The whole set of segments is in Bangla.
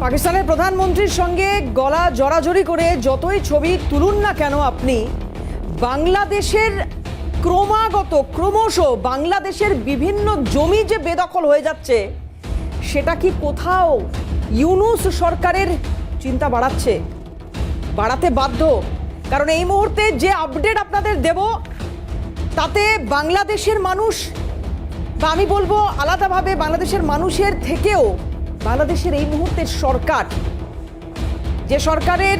পাকিস্তানের প্রধানমন্ত্রীর সঙ্গে গলা জড়াজড়ি করে যতই ছবি তুলুন না কেন আপনি, বাংলাদেশের ক্রমশ বাংলাদেশের বিভিন্ন জমি যে বেদখল হয়ে যাচ্ছে, সেটা কি কোথাও ইউনূস সরকারের চিন্তা বাড়াতে বাধ্য? কারণ এই মুহূর্তে যে আপডেট আপনাদের দেব তাতে বাংলাদেশের মানুষ, বা আমি বলবো আলাদাভাবে বাংলাদেশের মানুষের থেকেও বাংলাদেশের এই মুহূর্তের সরকার, যে সরকারের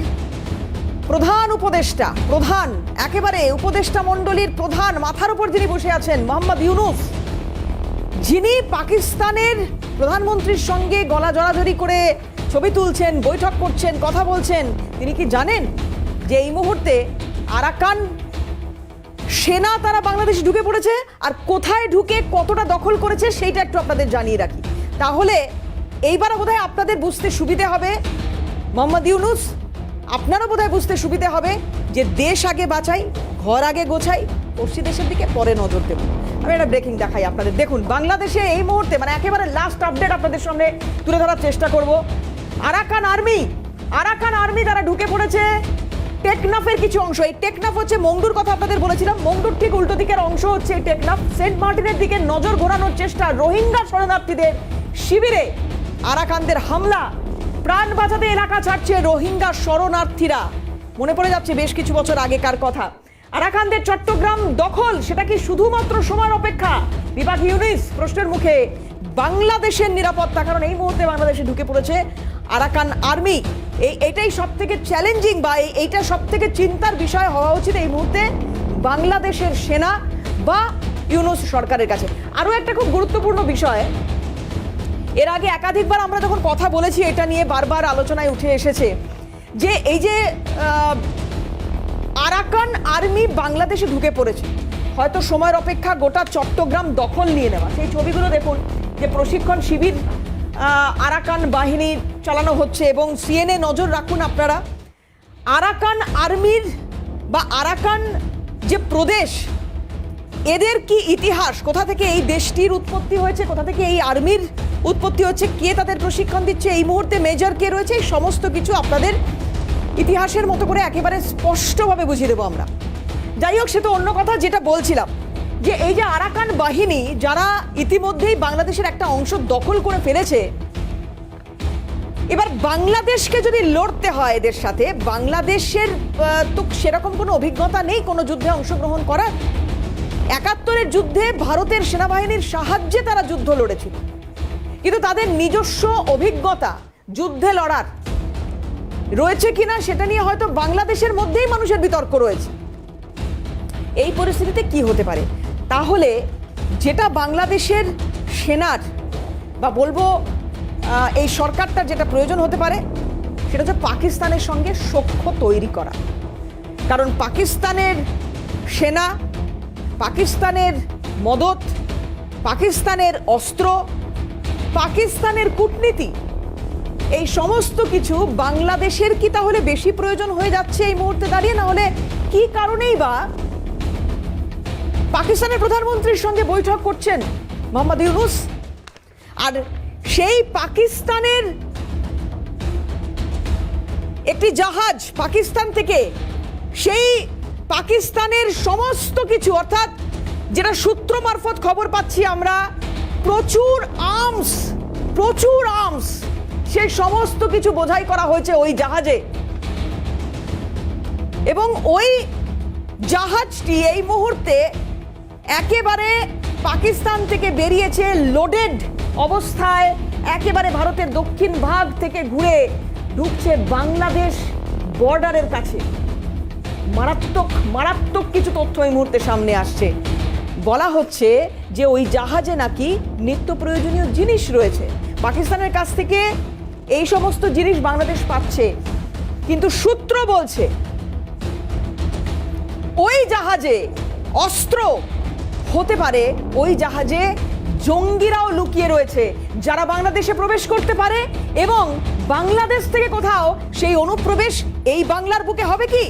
একেবারে উপদেষ্টা মণ্ডলীর প্রধান, মাথার উপর যিনি বসে আছেন মোহাম্মদ ইউনূস, যিনি পাকিস্তানের প্রধানমন্ত্রীর সঙ্গে গলা জড়াজড়ি করে ছবি তুলছেন, বৈঠক করছেন, কথা বলছেন, তিনি কি জানেন যে এই মুহূর্তে আরাকান সেনা তারা বাংলাদেশে ঢুকে পড়েছে, আর কোথায় ঢুকে কতটা দখল করেছে সেইটা একটু আপনাদের জানিয়ে রাখি। তাহলে এইবার বোধহয় আপনাদের বুঝতে সুবিধে হবে, মোহাম্মদ ইউনূস আপনারও বোধহয় বুঝতে সুবিধে হবে যে দেশ আগে বাঁচাই, ঘর আগে গোছাই, পড়শি দেশের দিকে পরে নজর দেব। আমি একটা ব্রেকিং দেখাই আপনাদের। দেখুন, বাংলাদেশে এই মুহূর্তে একেবারে লাস্ট আপডেট আপনাদের সামনে তুলে ধরার চেষ্টা করব। আরাকান আর্মি তারা ঢুকে পড়েছে টেকনাফের কিছু অংশ। এই টেকনাফ হচ্ছে মংডুর কথা আপনাদের বলেছিলাম, মংডুর ঠিক উল্টো দিকের অংশ হচ্ছে এই টেকনাফ। সেন্ট মার্টিনের দিকে নজর ঘোরানোর চেষ্টা, রোহিঙ্গা শরণার্থীদের শিবিরে আরাকানদের হামলা, প্রাণ বাঁচাতে এলাকা ছাড়ছে রোহিঙ্গা শরণার্থীরা। মনে পড়ে যাচ্ছে বেশ কিছু বছর আগেকার কথা। আরাকানদের চট্টগ্রাম দখল, সেটা কি শুধুমাত্র সময়ের অপেক্ষা? বিভাগীয় ইউনূস প্রশ্নের মুখে। বাংলাদেশের নিরাপত্তা, কারণ এই মুহূর্তে বাংলাদেশে ঢুকে পড়েছে আরাকান আর্মি। এইটাই সব থেকে চ্যালেঞ্জিং, বা এইটা সব থেকে চিন্তার বিষয় হওয়া উচিত এই মুহূর্তে বাংলাদেশের সেনা বা ইউনূস সরকারের কাছে। আরও একটা খুব গুরুত্বপূর্ণ বিষয়, এর আগে একাধিকবার আমরা যখন কথা বলেছি এটা নিয়ে, বারবার আলোচনায় উঠে এসেছে যে এই যে আরাকান আর্মি বাংলাদেশে ঢুকে পড়েছে, হয়তো সময়ের অপেক্ষা গোটা চট্টগ্রাম দখল নিয়ে নেওয়া। সেই ছবিগুলো দেখুন, যে প্রশিক্ষণ শিবির আরাকান বাহিনীর চালানো হচ্ছে, এবং সিএনএ নজর রাখুন আপনারা। আরাকান আর্মির বা আরাকান যে প্রদেশ, এদের কি ইতিহাস, কোথা থেকে এই দেশটির উৎপত্তি হয়েছে, কোথা থেকে এই আর্মির উৎপত্তি হচ্ছে, কে তাদের প্রশিক্ষণ দিচ্ছে, এই মুহূর্তে মেজর কে রয়েছে, এই সমস্ত কিছু আপনাদের ইতিহাসের মতো করে একেবারে স্পষ্টভাবে বুঝিয়ে দেবো আমরা। যাই হোক, সে তো অন্য কথা। যেটা বলছিলাম যে এই যে আরাকান বাহিনী যারা ইতিমধ্যেই বাংলাদেশের একটা অংশ দখল করে ফেলেছে, এবার বাংলাদেশকে যদি লড়তে হয় এদের সাথে, বাংলাদেশের তো সেরকম কোনো অভিজ্ঞতা নেই কোনো যুদ্ধে অংশগ্রহণ করার। ৭১-এর যুদ্ধে ভারতের সেনাবাহিনীর সাহায্যে তারা যুদ্ধ লড়েছিল, কিন্তু তাদের নিজস্ব অভিজ্ঞতা যুদ্ধে লড়ার রয়েছে কিনা সেটা নিয়ে হয়তো বাংলাদেশের মধ্যেই মানুষের বিতর্ক রয়েছে। এই পরিস্থিতিতে কি হতে পারে? তাহলে যেটা বাংলাদেশের সেনার বা বলবো এই সরকারটার যেটা প্রয়োজন হতে পারে, সেটা হচ্ছে পাকিস্তানের সঙ্গে সখ্য তৈরি করা। কারণ পাকিস্তানের সেনা, পাকিস্তানের মদত, পাকিস্তানের অস্ত্র, পাকিস্তানের কূটনীতি, এই সমস্ত কিছু বাংলাদেশের কি তাহলে বেশি প্রয়োজন হয়ে যাচ্ছে এই মুহূর্তে দাঁড়িয়ে? না হলে কি কারণেই বা পাকিস্তানের প্রধানমন্ত্রীর সঙ্গে বৈঠক করছেন মোহাম্মদ ইউনূস, আর সেই পাকিস্তানের একটি জাহাজ পাকিস্তান থেকে, সেই পাকিস্তানের সমস্ত কিছু, অর্থাৎ যেটা সূত্র মারফত খবর পাচ্ছি আমরা, প্রচুর আর্মস, সেই সমস্ত কিছু বোঝাই করা হয়েছে ওই জাহাজে। এবং ওই জাহাজটি এই মুহূর্তে একেবারে পাকিস্তান থেকে বেরিয়েছে লোডেড অবস্থায়, একেবারে ভারতের দক্ষিণ ভাগ থেকে ঘুরে ঢুকছে বাংলাদেশ বর্ডারের কাছে। মারাত্মক কিছু তথ্য এই মুহূর্তে সামনে আসছে। বলা হচ্ছে যে ওই জাহাজে নাকি নিত্য প্রয়োজনীয় জিনিস রয়েছে, পাকিস্তানের কাছ থেকে এই সমস্ত জিনিস বাংলাদেশ পাচ্ছে, কিন্তু সূত্র বলছে ওই জাহাজে অস্ত্র হতে পারে, ওই জাহাজে জঙ্গিরাও লুকিয়ে রয়েছে যারা বাংলাদেশে প্রবেশ করতে পারে, এবং বাংলাদেশ থেকে কোথাও সেই অনুপ্রবেশ এই বাংলার বুকে হবে কি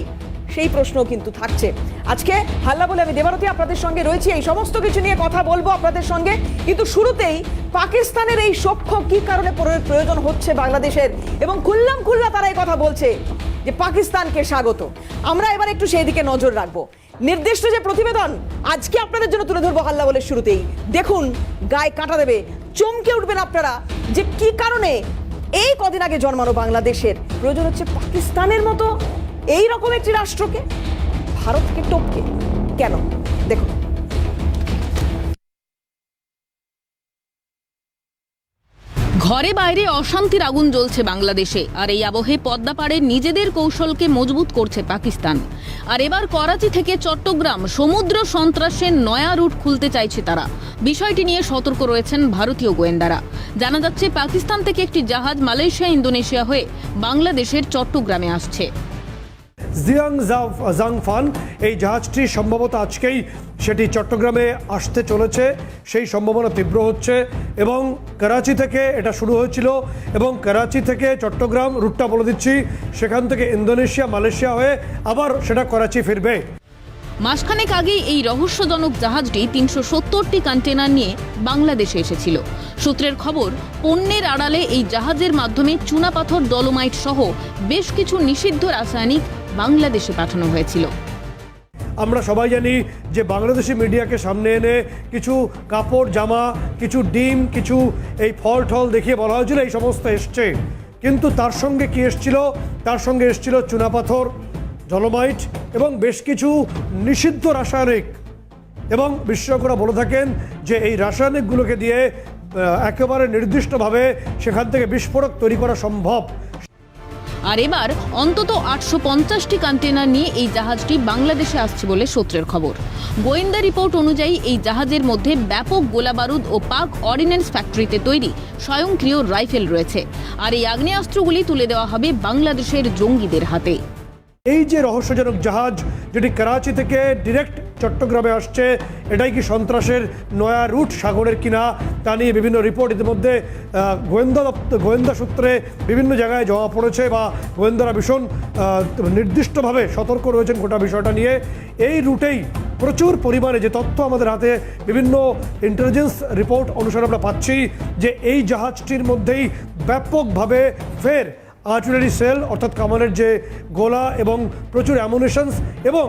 সেই প্রশ্ন কিন্তু থাকছে। আজকে হাল্লা বলে আমি দেবারতী আপনাদের সঙ্গে রয়েছি, এই সমস্ত কিছু নিয়ে কথা বলবো আপনাদের সঙ্গে। কিন্তু শুরুতেই পাকিস্তানের এই সখ্য কি কারণে প্রয়োজন হচ্ছে বাংলাদেশের, এবং খুল্লা তারা এই কথা বলছে যে পাকিস্তানকে স্বাগত। আমরা এবার একটু সেই দিকে নজর রাখবো। নির্দিষ্ট যে প্রতিবেদন আজকে আপনাদের জন্য তুলে ধরবো হাল্লা বলে শুরুতেই, দেখুন গায়ে কাঁটা দেবে, চমকে উঠবেন আপনারা যে কি কারণে এই কদিন আগে জন্মানো বাংলাদেশের প্রয়োজন হচ্ছে পাকিস্তানের মতো এই রকম একটি রাষ্ট্রকে, ভারতকে টপকে। কেন দেখুন। ঘরে বাইরে অশান্তির আগুন জ্বলছে বাংলাদেশে, আর এই আবহে পদ্মাপাড়ে নিজেদের কৌশলকে মজবুত করছে পাকিস্তান। আর এবার করাচি থেকে চট্টগ্রাম সমুদ্র সন্ত্রাসের নয়া রুট খুলতে চাইছে তারা। বিষয়টি নিয়ে সতর্ক রয়েছেন ভারতীয় গোয়েন্দারা। জানা যাচ্ছে পাকিস্তান থেকে একটি জাহাজ মালয়েশিয়া ইন্দোনেশিয়া হয়ে বাংলাদেশের চট্টগ্রামে আসছে। জিয়াংজাংফান এই জাহাজটি সম্ভবত আজকেই সেটি চট্টগ্রামে আসতে চলেছে, সেই সম্ভাবনা তীব্র হচ্ছে। এবং করাচি থেকে এটা শুরু হয়েছিল, এবং করাচি থেকে চট্টগ্রাম রুটটা বলে দিচ্ছি, সেখান থেকে ইন্দোনেশিয়া মালয়েশিয়া হয়ে আবার সেটা করাচি ফিরবে। মাসখানেক আগেই এই রহস্যজনক জাহাজটি ৩৭০টি কন্টেনার নিয়ে বাংলাদেশে এসেছিল। সূত্রের খবর, পণ্যের আড়ালে এই জাহাজের মাধ্যমে চুনাপাথর, ডলোমাইট সহ বেশ কিছু নিষিদ্ধ রাসায়নিক বাংলাদেশে পাঠানো হয়েছিল। আমরা সবাই জানি যে বাংলাদেশি মিডিয়াকে সামনে এনে কিছু কাপড় জামা, কিছু ডিম, কিছু এই ফল টল দেখিয়ে বলা হয়েছিল এই সমস্ত এসছে, কিন্তু তার সঙ্গে কি এসছিল? তার সঙ্গে এসছিল চুনাপাথর, ডলোমাইট এবং বেশ কিছু নিষিদ্ধ রাসায়নিক। এবং বিশেষজ্ঞরা বলে থাকেন যে এই রাসায়নিকগুলোকে দিয়ে একেবারে নির্দিষ্টভাবে সেখান থেকে বিস্ফোরক তৈরি করা সম্ভব। আর এবার অন্তত ৮৫০টি কন্টেনার নিয়ে এই জাহাজটি বাংলাদেশে আসছে বলে সূত্রের খবর। গোয়েন্দা রিপোর্ট অনুযায়ী এই জাহাজের মধ্যে ব্যাপক গোলাবারুদ ও পাক অর্ডিন্যান্স ফ্যাক্টরিতে তৈরি স্বয়ংক্রিয় রাইফেল রয়েছে। আর এই আগ্নেয়াস্ত্রগুলি তুলে দেওয়া হবে বাংলাদেশের জঙ্গিদের হাতে। এই যে রহস্যজনক জাহাজ যেটি করাচি থেকে ডিরেক্ট চট্টগ্রামে আসছে, এটাই কি সন্ত্রাসের নয়া রুট সাগরের কিনা তা নিয়ে বিভিন্ন রিপোর্ট ইতিমধ্যে গোয়েন্দা সূত্রে বিভিন্ন জায়গায় জমা পড়েছে, বা গোয়েন্দারা ভীষণ নির্দিষ্টভাবে সতর্ক রয়েছেন গোটা বিষয়টা নিয়ে। এই রুটেই প্রচুর পরিমাণে যে তথ্য আমাদের হাতে বিভিন্ন ইন্টেলিজেন্স রিপোর্ট অনুসারে আমরা পাচ্ছি যে এই জাহাজটির মধ্যেই ব্যাপকভাবে ফের আর্টিলারি সেল অর্থাৎ কামানের যে গোলা এবং প্রচুর অ্যামুনিশনস, এবং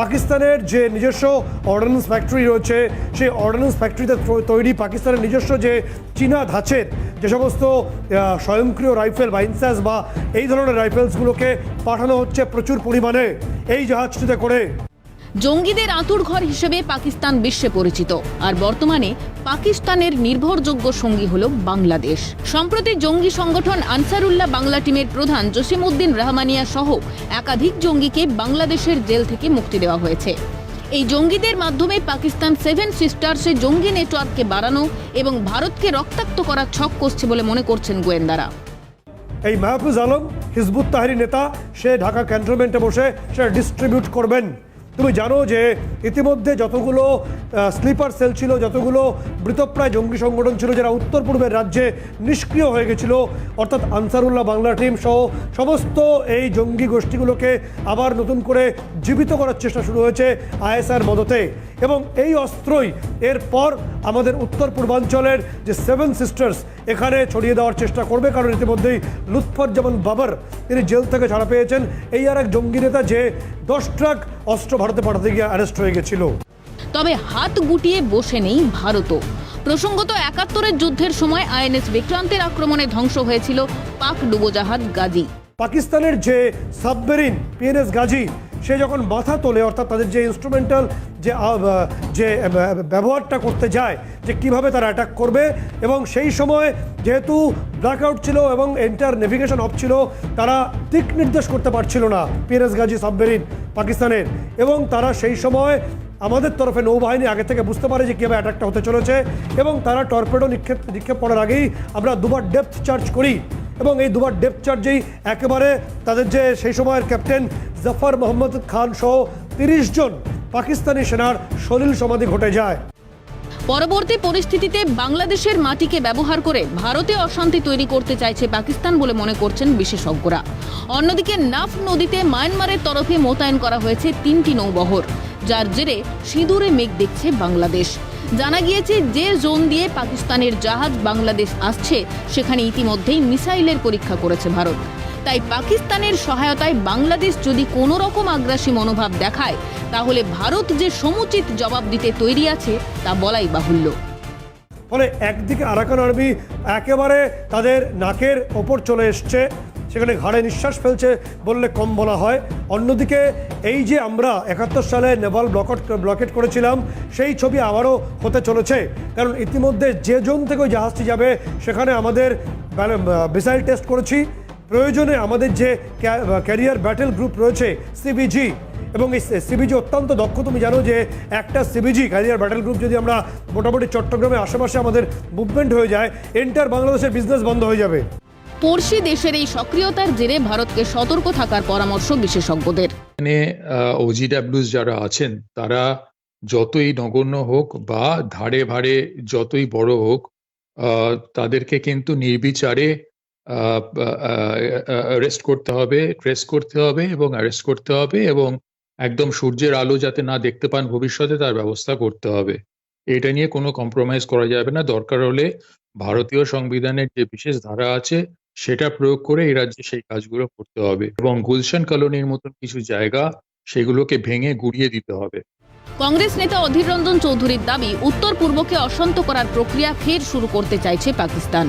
পাকিস্তানের যে নিজস্ব অর্ডিন্যান্স ফ্যাক্টরি রয়েছে, সেই অর্ডিন্যান্স ফ্যাক্টরিতে তৈরি পাকিস্তানের নিজস্ব যে চীনা ধাঁচের যে সমস্ত স্বয়ংক্রিয় রাইফেল বা ইনসাস বা এই ধরনের রাইফেলসগুলোকে পাঠানো হচ্ছে প্রচুর পরিমাণে এই জাহাজটিতে করে। জঙ্গিদের আঁতুড়ঘর হিসেবে পাকিস্তান বিশ্বে পরিচিত, আর বর্তমানে পাকিস্তানের নির্ভরযোগ্য সঙ্গী হল বাংলাদেশ। সম্প্রতি জঙ্গি সংগঠন আনসারুল্লাহ বাংলা টিমের প্রধান জসিমউদ্দিন রহমানিয়া সহ একাধিক জঙ্গিকে বাংলাদেশের জেল থেকে মুক্তি দেওয়া হয়েছে। এই জঙ্গিদের মাধ্যমে পাকিস্তান 7 সিস্টার্সে জঙ্গি নেটওয়ার্ককে বাড়ানো এবং ভারতকে রক্তাক্ত করার ছক কষছে বলে মনে করছেন গোয়েন্দারা। এই মাহফুজ আলম হিজবুত তাহরির নেতা, সে ঢাকা ক্যান্টনমেন্টে বসে সেটা ডিস্ট্রিবিউট করবেন। তুমি জানো যে ইতিমধ্যে যতগুলো স্লিপার সেল ছিল, যতগুলো মৃতপ্রায় জঙ্গি সংগঠন ছিল যারা উত্তর পূর্বের রাজ্যে নিষ্ক্রিয় হয়ে গেছিল, অর্থাৎ আনসারুল্লাহ বাংলা টিম সহ সমস্ত এই জঙ্গি গোষ্ঠীগুলোকে আবার নতুন করে জীবিত করার চেষ্টা শুরু হয়েছে আইএসআর মদতে। এবং এই অস্ত্রই এরপর আমাদের উত্তর পূর্বাঞ্চলের যে 7 সিস্টার্স এখানে ছড়িয়ে দেওয়ার চেষ্টা করবে, কারণ ইতিমধ্যেই লুৎফুজ্জামান বাবর তিনি জেল থেকে ছাড়া পেয়েছেন। এই আর এক জঙ্গি নেতা যে 10 ট্রাক অস্ত্র ভারতে পাঠাতে গিয়ে অ্যারেস্ট হয়ে গেছিল। তবে হাত গুটিয়ে বসে নেই ভারতও। প্রসঙ্গত ৭১-এর যুদ্ধের সময় আইএনএস বিক্রান্তের আক্রমণে ধ্বংস হয়েছিল পাক ডুবোজাহাজ গাজী। পাকিস্তানের যে সাবমেরিন পিএনএস গাজী, সে যখন মাথা তোলে, অর্থাৎ তাদের যে ইনস্ট্রুমেন্টাল যে ব্যবহারটা করতে যায় যে কিভাবে তারা অ্যাটাক করবে, এবং সেই সময় যেহেতু ব্ল্যাকআউট ছিল এবং এন্টার নেভিগেশন অফ ছিল, তারা দিক নির্দেশ করতে পারছিল না পিএনএস গাজী সাবমেরিন পাকিস্তানের। এবং তারা সেই সময় আমাদের তরফে নৌবাহিনী আগে থেকে বুঝতে পারে যে কীভাবে অ্যাটাকটা হতে চলেছে, এবং তারা টর্পেডো নিক্ষেপ করার আগেই আমরা দুবার ডেপথ চার্জ করি, এবং এই দুবার ডেপথ চার্জেই একেবারে তাদের যে সেই সময়ের ক্যাপ্টেন জাফর মোহাম্মদ খান সহ 30 জন পাকিস্তানি সেনার সলিল সমাধি ঘটে যায়। পরবর্তী পরিস্থিতিতে বাংলাদেশের মাটিকে ব্যবহার করে ভারতে অশান্তি তৈরি করতে চাইছে পাকিস্তান বলে মনে করছেন বিশেষজ্ঞরা। অন্যদিকে নাফ নদীতে মায়ানমারের তরফে মোতায়েন করা হয়েছে 3টি নৌবহর, যার জেরে সিঁদুরে মেঘ দেখছে বাংলাদেশ। জানা গিয়েছে যে জোন দিয়ে পাকিস্তানের জাহাজ বাংলাদেশ আসছে সেখানে ইতিমধ্যেই মিসাইলের পরীক্ষা করেছে ভারত। তাই পাকিস্তানের সহায়তায় বাংলাদেশ যদি কোনো রকম আগ্রাসী মনোভাব দেখায় তাহলে ভারত যে সমুচিত জবাব দিতে তৈরি আছে তা বলাই বাহুল্য। ফলে একদিকে আরাকান আর্মি একেবারে তাদের নাকের ওপর চলে এসছে, সেখানে ঘাড়ে নিঃশ্বাস ফেলছে বললে কম বলা হয়। অন্যদিকে এই যে আমরা 71 সালে নেভাল ব্লকেট করেছিলাম সেই ছবি আবারও হতে চলেছে, কারণ ইতিমধ্যে যে জোন থেকে ওই জাহাজটি যাবে সেখানে আমাদের মিসাইল টেস্ট করেছি। প্রয়োজনে আমাদের যে ক্যারিয়ার ব্যাটেল গ্রুপ রয়েছে সিবিজি, এবং এই সিবিজি অত্যন্ত দক্ষ। তুমি জানো যে একটা সিবিজি ক্যারিয়ার ব্যাটেল গ্রুপ যদি আমরা মোটামুটি চট্টগ্রামের আশেপাশে আমাদের মুভমেন্ট হয়ে যায়, এন্টার বাংলাদেশের বিজনেস বন্ধ হয়ে যাবে। পড়শি দেশের এই সক্রিয়তার জেরে ভারতকে সতর্ক থাকার পরামর্শ বিশেষজ্ঞদের। এখানে ওজিডাব্লিউস যারা আছেন তারা যতই নগণ্য হোক বা ধারে ভারে যতই বড় হোক, তাদেরকে কিন্তু নির্বিচারে অ্যারেস্ট করতে হবে, ট্রেস করতে হবে এবং অ্যারেস্ট করতে হবে, এবং একদম সূর্যের আলো যাতে না দেখতে পান ভবিষ্যতে তার ব্যবস্থা করতে হবে। এটা নিয়ে কোনো কম্প্রোমাইজ করা যাবে না। দরকার হলে ভারতীয় সংবিধানের যে বিশেষ ধারা আছে সেটা প্রয়োগ করে এই রাজ্যে সেই কাজগুলো করতে হবে, এবং গুলশান কলোনির মতন কিছু জায়গা সেগুলোকে ভেঙে গুড়িয়ে দিতে হবে। কংগ্রেস নেতা অধীর রঞ্জন চৌধুরীর দাবি, উত্তর পূর্বকে অশান্ত করার প্রক্রিয়া ফের শুরু করতে চাইছে পাকিস্তান।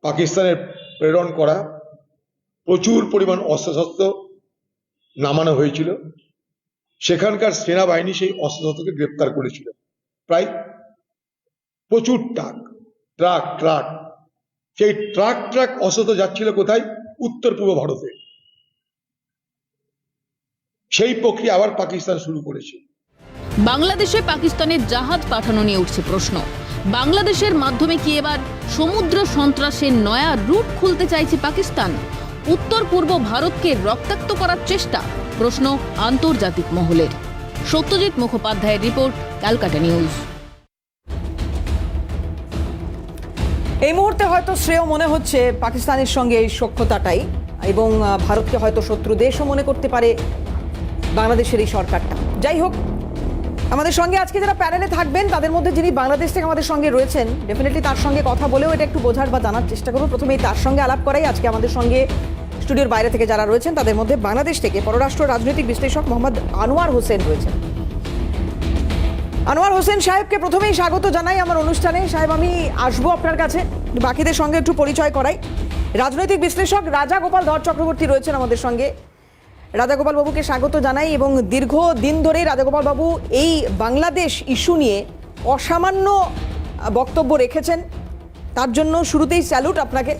পাকিস্তানের প্রেরণ করা প্রচুর পরিমাণ অস্ত্রশস্ত্র নামানো হয়েছিল, সেখানকার সেনাবাহিনী সেই অস্ত্রশস্ত্রকে গ্রেপ্তার করেছিল। প্রায় প্রচুর ট্রাক সেই ট্রাক অস্ত্র যাচ্ছিল কোথায়? উত্তর পূর্ব ভারতে। সেই প্রক্রিয়া আবার পাকিস্তান শুরু করেছে। বাংলাদেশে পাকিস্তানের জাহাজ পাঠানো নিয়ে উঠছে প্রশ্ন। বাংলাদেশের মাধ্যমে কি এবার সমুদ্র সন্ত্রাসের নয়া রুট খুলতে চাইছে পাকিস্তান? উত্তর পূর্ব ভারতকে রক্তাক্ত করার চেষ্টা, প্রশ্ন আন্তর্জাতিক মহলের। সত্যজিৎ মুখোপাধ্যায়ের রিপোর্ট, ক্যালকাটা নিউজ। এই মুহূর্তে হয়তো শ্রেয় মনে হচ্ছে পাকিস্তানের সঙ্গে এই সখ্যতাটাই, এবং ভারতকে হয়তো শত্রু দেশও মনে করতে পারে বাংলাদেশের এই সরকারটা। যাই হোক, আমাদের সঙ্গে আজকে যারা প্যানেলে থাকবেন তাদের মধ্যে যিনি বাংলাদেশ থেকে আমাদের সঙ্গে রয়েছেন, ডেফিনেটলি তার সঙ্গে কথা বলেও এটা একটু বোঝার বা জানার চেষ্টা করবো। প্রথমেই তার সঙ্গে আলাপ করাই। আজকে আমাদের সঙ্গে স্টুডিওর বাইরে থেকে যারা রয়েছেন তাদের মধ্যে বাংলাদেশ থেকে পররাষ্ট্র রাজনৈতিক বিশ্লেষক মোহাম্মদ আনোয়ার হোসেন রয়েছেন। আনোয়ার হোসেন সাহেবকে প্রথমেই স্বাগত জানাই আমার অনুষ্ঠানে। সাহেব, আমি আসবো আপনার কাছে, বাকিদের সঙ্গে একটু পরিচয় করাই। রাজনৈতিক বিশ্লেষক রাজাগোপাল ধর চক্রবর্তী রয়েছেন আমাদের সঙ্গে। রাজাগোপাল বাবুকে স্বাগত জানাই, এবং দীর্ঘদিন ধরেই রাজাগোপাল বাবু এই বাংলাদেশ ইস্যু নিয়ে অসামান্য বক্তব্য রেখেছেন, তার জন্য শুরুতেই স্যালুট আপনাকে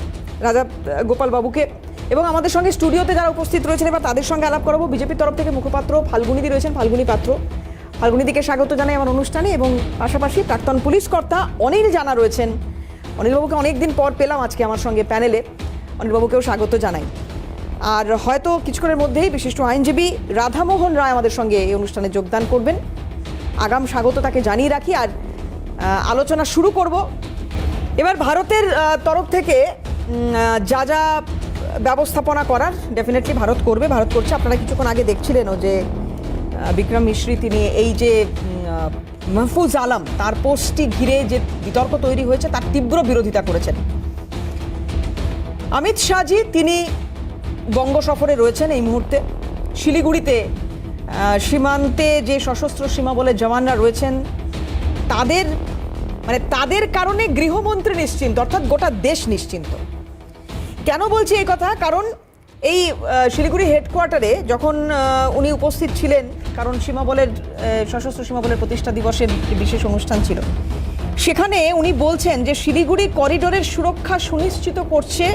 রাজাগোপাল বাবুকে। এবং আমাদের সঙ্গে স্টুডিওতে যারা উপস্থিত রয়েছেন এবার তাদের সঙ্গে আলাপ করাবো। বিজেপির তরফ থেকে মুখপাত্র ফাল্গুনিদি রয়েছেন, ফাল্গুনি পাত্র। ফাল্গুনিদিকে স্বাগত জানাই আমার অনুষ্ঠানে, এবং পাশাপাশি প্রাক্তন পুলিশ কর্তা অনিল জানা রয়েছেন। অনিলবাবুকে অনেকদিন পর পেলাম আজকে আমার সঙ্গে প্যানেলে, অনিলবাবুকেও স্বাগত জানাই। আর হয়তো কিছুক্ষণের মধ্যেই বিশিষ্ট আইনজীবী রাধামোহন রায় আমাদের সঙ্গে এই অনুষ্ঠানে যোগদান করবেন। আগাম স্বাগত তাকে জানিয়ে রাখি, আর আলোচনা শুরু করব। এবার ভারতের তরফ থেকে যা যা ব্যবস্থাপনা করার ডেফিনেটলি ভারত করবে, ভারত করছে। আপনারা কিছুক্ষণ আগে দেখছিলেনও যে বিক্রম মিশ্রি তিনি এই যে মাহফুজ আলম তার পোস্টটি ঘিরে যে বিতর্ক তৈরি হয়েছে তার তীব্র বিরোধিতা করেছেন। অমিত শাহজি তিনি বঙ্গ সফরে রয়েছেন এই মুহূর্তে। শিলিগুড়িতে সীমান্তে যে সশস্ত্র সীমা বলে জওয়ানরা রয়েছেন তাদের কারণে গৃহমন্ত্রী নিশ্চিন্ত, অর্থাৎ গোটা দেশ নিশ্চিন্ত। কেন বলছি এই কথা? কারণ এই শিলিগুড়ি হেডকোয়ার্টারে যখন উনি উপস্থিত ছিলেন, কারণ সশস্ত্র সীমা বলের প্রতিষ্ঠা দিবসের বিশেষ অনুষ্ঠান ছিল, সেখানে উনি বলছেন যে শিলিগুড়ি করিডোরের সুরক্ষা সুনিশ্চিত করছে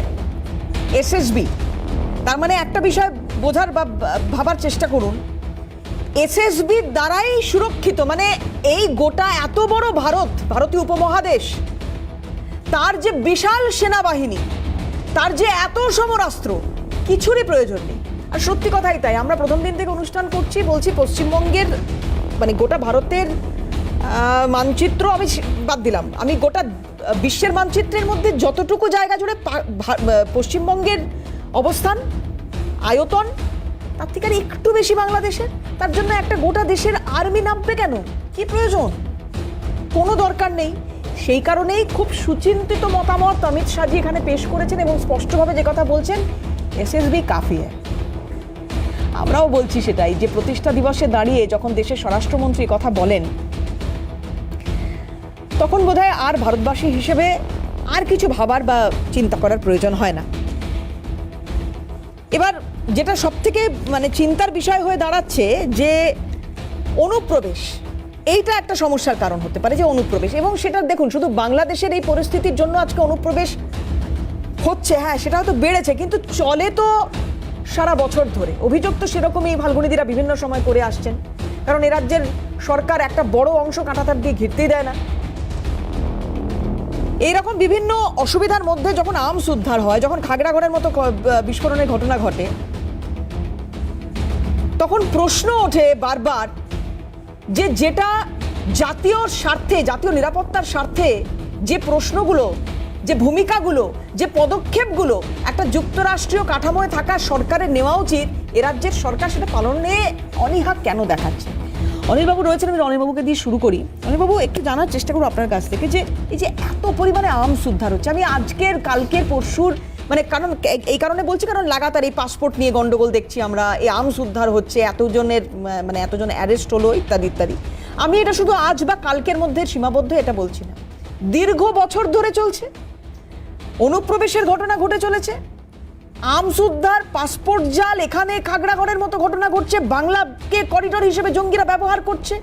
এসএসবি। তার মানে একটা বিষয় বোঝার বা ভাবার চেষ্টা করুন, এসএসবির দ্বারাই সুরক্ষিত, মানে এই গোটা এত বড় ভারতীয় উপমহাদেশ, তার যে বিশাল সেনাবাহিনী, তার যে এত সমরাস্ত্র, কিছুরই প্রয়োজন নেই। আর সত্যি কথাই তাই। আমরা প্রথম দিন থেকে অনুষ্ঠান করছি, বলছি পশ্চিমবঙ্গের মানে গোটা ভারতের মানচিত্র আমি বাদ দিলাম, আমি গোটা বিশ্বের মানচিত্রের মধ্যে যতটুকু জায়গা জুড়ে পশ্চিমবঙ্গের অবস্থান, আয়তন, তার থেকে আর একটু বেশি বাংলাদেশের। তার জন্য একটা গোটা দেশের আর্মি নামবে কেন? কি প্রয়োজন? কোনো দরকার নেই। সেই কারণেই খুব সুচিন্তিত মতামত অমিত শাহজি এখানে পেশ করেছেন এবং স্পষ্টভাবে যে কথা বলছেন, এসএসবি কাফি হ্যায়। আমরাও বলছি সেটাই, যে প্রতিষ্ঠা দিবসে দাঁড়িয়ে যখন দেশের স্বরাষ্ট্রমন্ত্রী কথা বলেন, তখন বোধহয় আর ভারতবাসী হিসেবে আর কিছু ভাবার বা চিন্তা করার প্রয়োজন হয় না। এবার যেটা সব থেকে মানে চিন্তার বিষয় হয়ে দাঁড়াচ্ছে যে অনুপ্রবেশ, এইটা একটা সমস্যার কারণ হতে পারে, যে অনুপ্রবেশ। এবং সেটা দেখুন, শুধু বাংলাদেশের এই পরিস্থিতির জন্য আজকে অনুপ্রবেশ হচ্ছে, হ্যাঁ সেটা হয়তো বেড়েছে, কিন্তু চলে তো সারা বছর ধরে। অভিযোগ তো সেরকমই ফাল্গুনীদিরা বিভিন্ন সময় করে আসছেন, কারণ এ রাজ্যের সরকার একটা বড় অংশ কাঁটাতার দিয়ে ঘিরতেই দেয় না। এইরকম বিভিন্ন অসুবিধার মধ্যে যখন আর্মস উদ্ধার হয়, যখন খাগড়াগড়ের মতো বিস্ফোরণের ঘটনা ঘটে, তখন প্রশ্ন ওঠে বারবার যে যেটা জাতীয় স্বার্থে, জাতীয় নিরাপত্তার স্বার্থে যে প্রশ্নগুলো, যে ভূমিকাগুলো, যে পদক্ষেপগুলো একটা যুক্তরাষ্ট্রীয় কাঠামোয় থাকা সরকারের নেওয়া উচিত, এ রাজ্যের সরকার সেটা পালনে অনীহা কেন দেখাচ্ছে? অনিলবাবু রয়েছেন, আমি অনিলবাবুকে দিয়ে শুরু করি। অনিলবাবু, একটু জানার চেষ্টা করবো আপনার কাছ থেকে যে এই যে এত পরিমাণে আর্মস উদ্ধার হচ্ছে, আমি আজকের, কালকের, পরশুর, মানে কারণ এই কারণে বলছি কারণ লাগাতার এই পাসপোর্ট নিয়ে গন্ডগোল দেখছি আমরা, এই আর্মস উদ্ধার হচ্ছে, এতজনের মানে এতজন অ্যারেস্ট হলো, ইত্যাদি ইত্যাদি। আমি এটা শুধু আজ বা কালকের মধ্যে সীমাবদ্ধ এটা বলছি না, দীর্ঘ বছর ধরে চলছে। অনুপ্রবেশের ঘটনা ঘটে চলেছে, আর্মস উদ্ধার, পাসপোর্ট জাল, এখানে খাগড়াগড়ের মতো ঘটনা ঘটছে, বাংলাকে করিডোর হিসেবে জঙ্গিরা ব্যবহার করছে,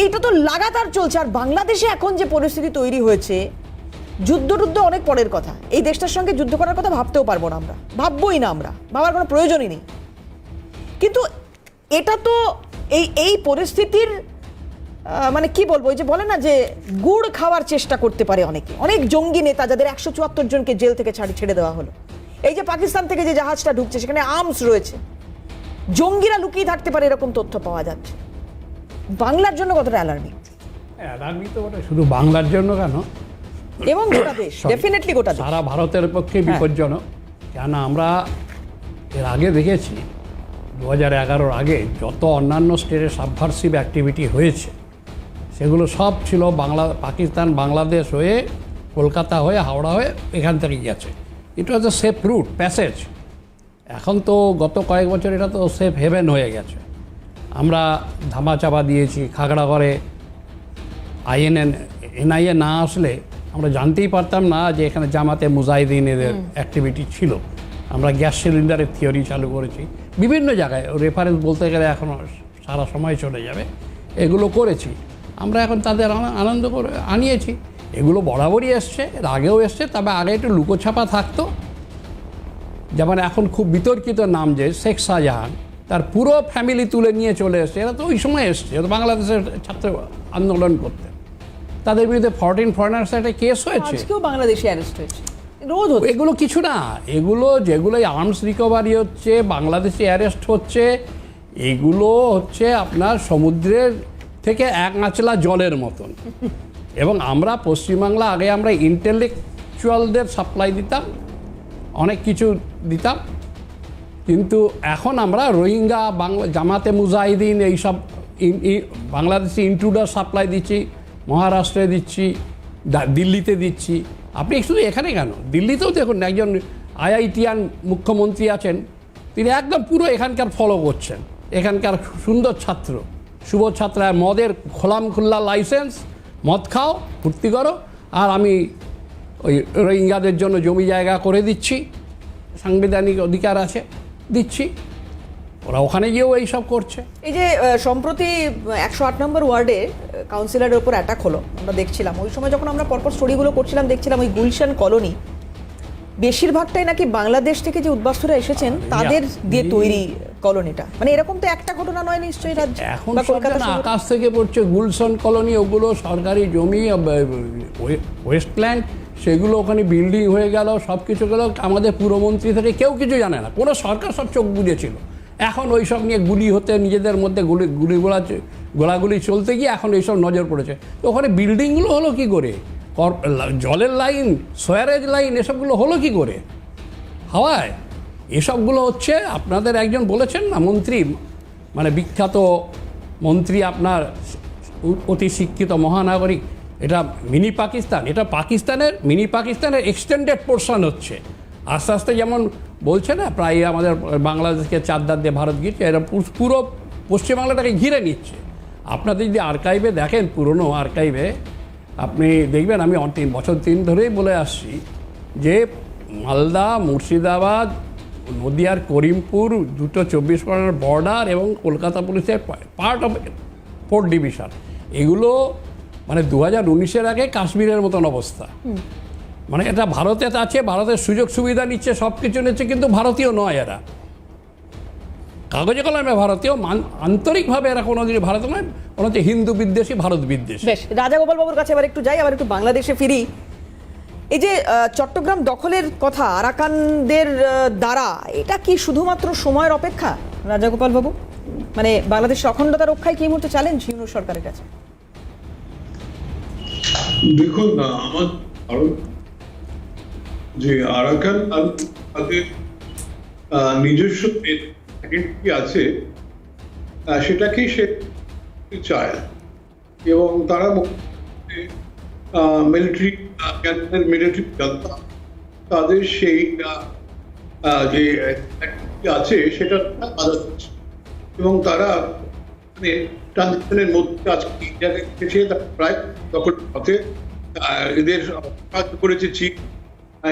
এইটা তো লাগাতার চলছে। আর বাংলাদেশে এখন যে পরিস্থিতি তৈরি হয়েছে, যুদ্ধ অনেক পরের কথা, এই দেশটার সঙ্গে যুদ্ধ করার কথা ভাবতেও পারবো না আমরা, ভাববোই না, আমরা ভাবার কোনো প্রয়োজনই নেই। কিন্তু এটা তো এই পরিস্থিতির মানে কি বলবো, ওই যে বলে না যে গুড় খাওয়ার চেষ্টা করতে পারে অনেকে, অনেক জঙ্গি নেতা যাদের 174 জনকে জেল থেকে ছেড়ে দেওয়া হলো, এই যে পাকিস্তান থেকে যে জাহাজটা ঢুকছে সেখানে আর্মস রয়েছে, জঙ্গিরা লুকিয়ে থাকতে পারে, এরকম তথ্য পাওয়া যাচ্ছে। বাংলার জন্য কতটা অ্যালার্মিং? অ্যালার্মিং তো ওটা শুধু বাংলার জন্য কেন, এবং গোটা দেশ, ডেফিনেটলি গোটা দেশ, সারা ভারতের পক্ষে বিপজ্জনক। কেন আমরা এর আগে দেখেছি 2011-র আগে যত অন্যান্য স্টেটে সাবভার্সিভ অ্যাক্টিভিটি হয়েছে, সেগুলো সব ছিল পাকিস্তান বাংলাদেশ হয়ে, কলকাতা হয়ে, হাওড়া হয়ে, এখান থেকে গেছে। ইট ওয়াজ এ সেফ রুট প্যাসেজ। এখন তো গত কয়েক বছর এটা তো সেফ হেভেন হয়ে গেছে। আমরা ধামাচাপা দিয়েছি খাগড়াগড়ে। এনআইএ না আসলে আমরা জানতেই পারতাম না যে এখানে জামাতে মুজাহিদিনের অ্যাক্টিভিটি ছিল। আমরা গ্যাস সিলিন্ডারের থিওরি চালু করেছি বিভিন্ন জায়গায়, রেফারেন্স বলতে গেলে এখন সারা সময় চলে যাবে। এগুলো করেছি আমরা, এখন তাদের আনন্দ করে আনিয়েছি। এগুলো বরাবরই এসছে, এর আগেও এসছে, তবে আগে একটু লুকোছাপা থাকতো। যেমন এখন খুব বিতর্কিত নাম যে শেখ শাহজাহান, তার পুরো ফ্যামিলি তুলে নিয়ে চলে এসছে, এরা তো ওই সময় এসছে, বাংলাদেশের ছাত্র আন্দোলন করতে। তাদের বিরুদ্ধে 14 ফরেনার্স একটা কেস হয়েছে, আজকেও বাংলাদেশে অ্যারেস্ট হয়েছে, রোজ হচ্ছে। এগুলো কিছু না, এগুলো যেগুলো আর্মস রিকভারি হচ্ছে, বাংলাদেশে অ্যারেস্ট হচ্ছে, এগুলো হচ্ছে আপনার সমুদ্রের থেকে এক আঁচলা জলের মতন। এবং আমরা পশ্চিমবাংলা আগে আমরা ইন্টেলেকচুয়ালদের সাপ্লাই দিতাম, অনেক কিছু দিতাম, কিন্তু এখন আমরা রোহিঙ্গা, জামাতে মুজাহিদিন, এইসব বাংলাদেশি ইন্ট্রুডার সাপ্লাই দিচ্ছি, মহারাষ্ট্রে দিচ্ছি, দিল্লিতে দিচ্ছি। আপনি শুধু এখানে কেন, দিল্লিতেও দেখুন একজন আইআইটিয়ান মুখ্যমন্ত্রী আছেন, তিনি একদম পুরো এখানকার ফলো করছেন, এখানকার সুন্দর ছাত্র, শুভ ছাত্রা, মদের খোলামখুল্লা লাইসেন্স, মদ খাও, ফুর্তি করো, আর আমি ওই রোহিঙ্গাদের জন্য জমি জায়গা করে দিচ্ছি, সাংবিধানিক অধিকার আছে, দিচ্ছি। ওরা ওখানে গিয়েও এইসব করছে। এই যে সম্প্রতি 108 নম্বর ওয়ার্ডে কাউন্সিলরের উপর অ্যাটাক হলো, আমরা দেখছিলাম ওই সময় যখন আমরা পরপর স্টোরিগুলো করছিলাম, দেখছিলাম ওই গুলশান কলোনি বেশিরভাগটাই নাকি বাংলাদেশ থেকে যে উদ্বাস্তুরা এসেছেন তাদের দিয়ে তৈরি কলোনিটা। মানে এরকম তো একটা ঘটনা নয় নিশ্চয়ই রাজ্যে, এখন আকাশ থেকে পড়ছে গুলশান কলোনি, ওগুলো সরকারি জমি, ওয়েস্টল্যান্ড, সেগুলো ওখানে বিল্ডিং হয়ে গেল, সব কিছু গেল। আমাদের পুরমন্ত্রী থেকে কেউ কিছু জানে না, কোনো সরকার সব চোখ বুঝেছিল। এখন ওই সব নিয়ে গুলি হতে নিজেদের মধ্যে গোলাগুলি চলতে গিয়ে এখন এইসব নজর পড়েছে। তো ওখানে বিল্ডিংগুলো হলো কি করে, জলের লাইন, সোয়ারেজ লাইন, এসবগুলো হলো কি করে হাওয়ায়? এসবগুলো হচ্ছে আপনাদের একজন বলেছেন না মন্ত্রী, মানে বিখ্যাত মন্ত্রী, আপনার অতি শিক্ষিত মহানাগরিক, এটা মিনি পাকিস্তান, এটা মিনি পাকিস্তানের এক্সটেন্ডেড পোর্শন হচ্ছে। আস্তে আস্তে যেমন বলছে না, প্রায় আমাদের বাংলাদেশকে চারদার দিয়ে ভারত ঘিরছে, এরা পুরো পশ্চিমবাংলাটাকে ঘিরে নিচ্ছে। আপনাদের যদি আর্কাইভে দেখেন, পুরনো আর্কাইভে আপনি দেখবেন, আমি 3 বছর ধরেই বলে আসছি যে মালদা, মুর্শিদাবাদ, নদিয়ার করিমপুর, দুটো 24 পরগনার বর্ডার এবং কলকাতা পুলিশের পার্ট অফ 4 ডিভিশন, এগুলো মানে 2019-এর আগে কাশ্মীরের মতন অবস্থা। মানে এটা ভারতে আছে, ভারতের সুযোগ সুবিধা নিচ্ছে, সব কিছু নিচ্ছে, কিন্তু ভারতীয় নয় এরা। কাগজে কলমে ভারতীয়, আন্তরিকভাবে এরা কোনো দিন ভারত নয়, কোনো হচ্ছে হিন্দু বিদ্বেষী, ভারত বিদ্বেষী। বেশ, রাজাগোপাল বাবুর কাছে এবার একটু যাই, আবার একটু বাংলাদেশে ফিরি। এই যে চট্টগ্রাম দখলের কথা আরাকানদের দ্বারা, এটা কি শুধুমাত্র সময়ের অপেক্ষা রাজাগোপাল বাবু? মানে বাংলাদেশের অখণ্ডতা রক্ষায় কি এই মুহূর্তে চ্যালেঞ্জ ইউনূস সরকারের কাছে? দেখুন না, আমার যে আরাকান তাদের নিজস্ব আইডেন্টিটি আছে, সেটাকেই সে চায়, এবং তারা মিলিটারি জানতা তাদের সেই যে আছে সেটা বাধা দিচ্ছে, এবং তারা মানে ট্রানজিশনের মধ্যে আজকে ইন্ডিয়াকে এসে প্রায় তখন পথে এদের সাহায্য করেছে চীন,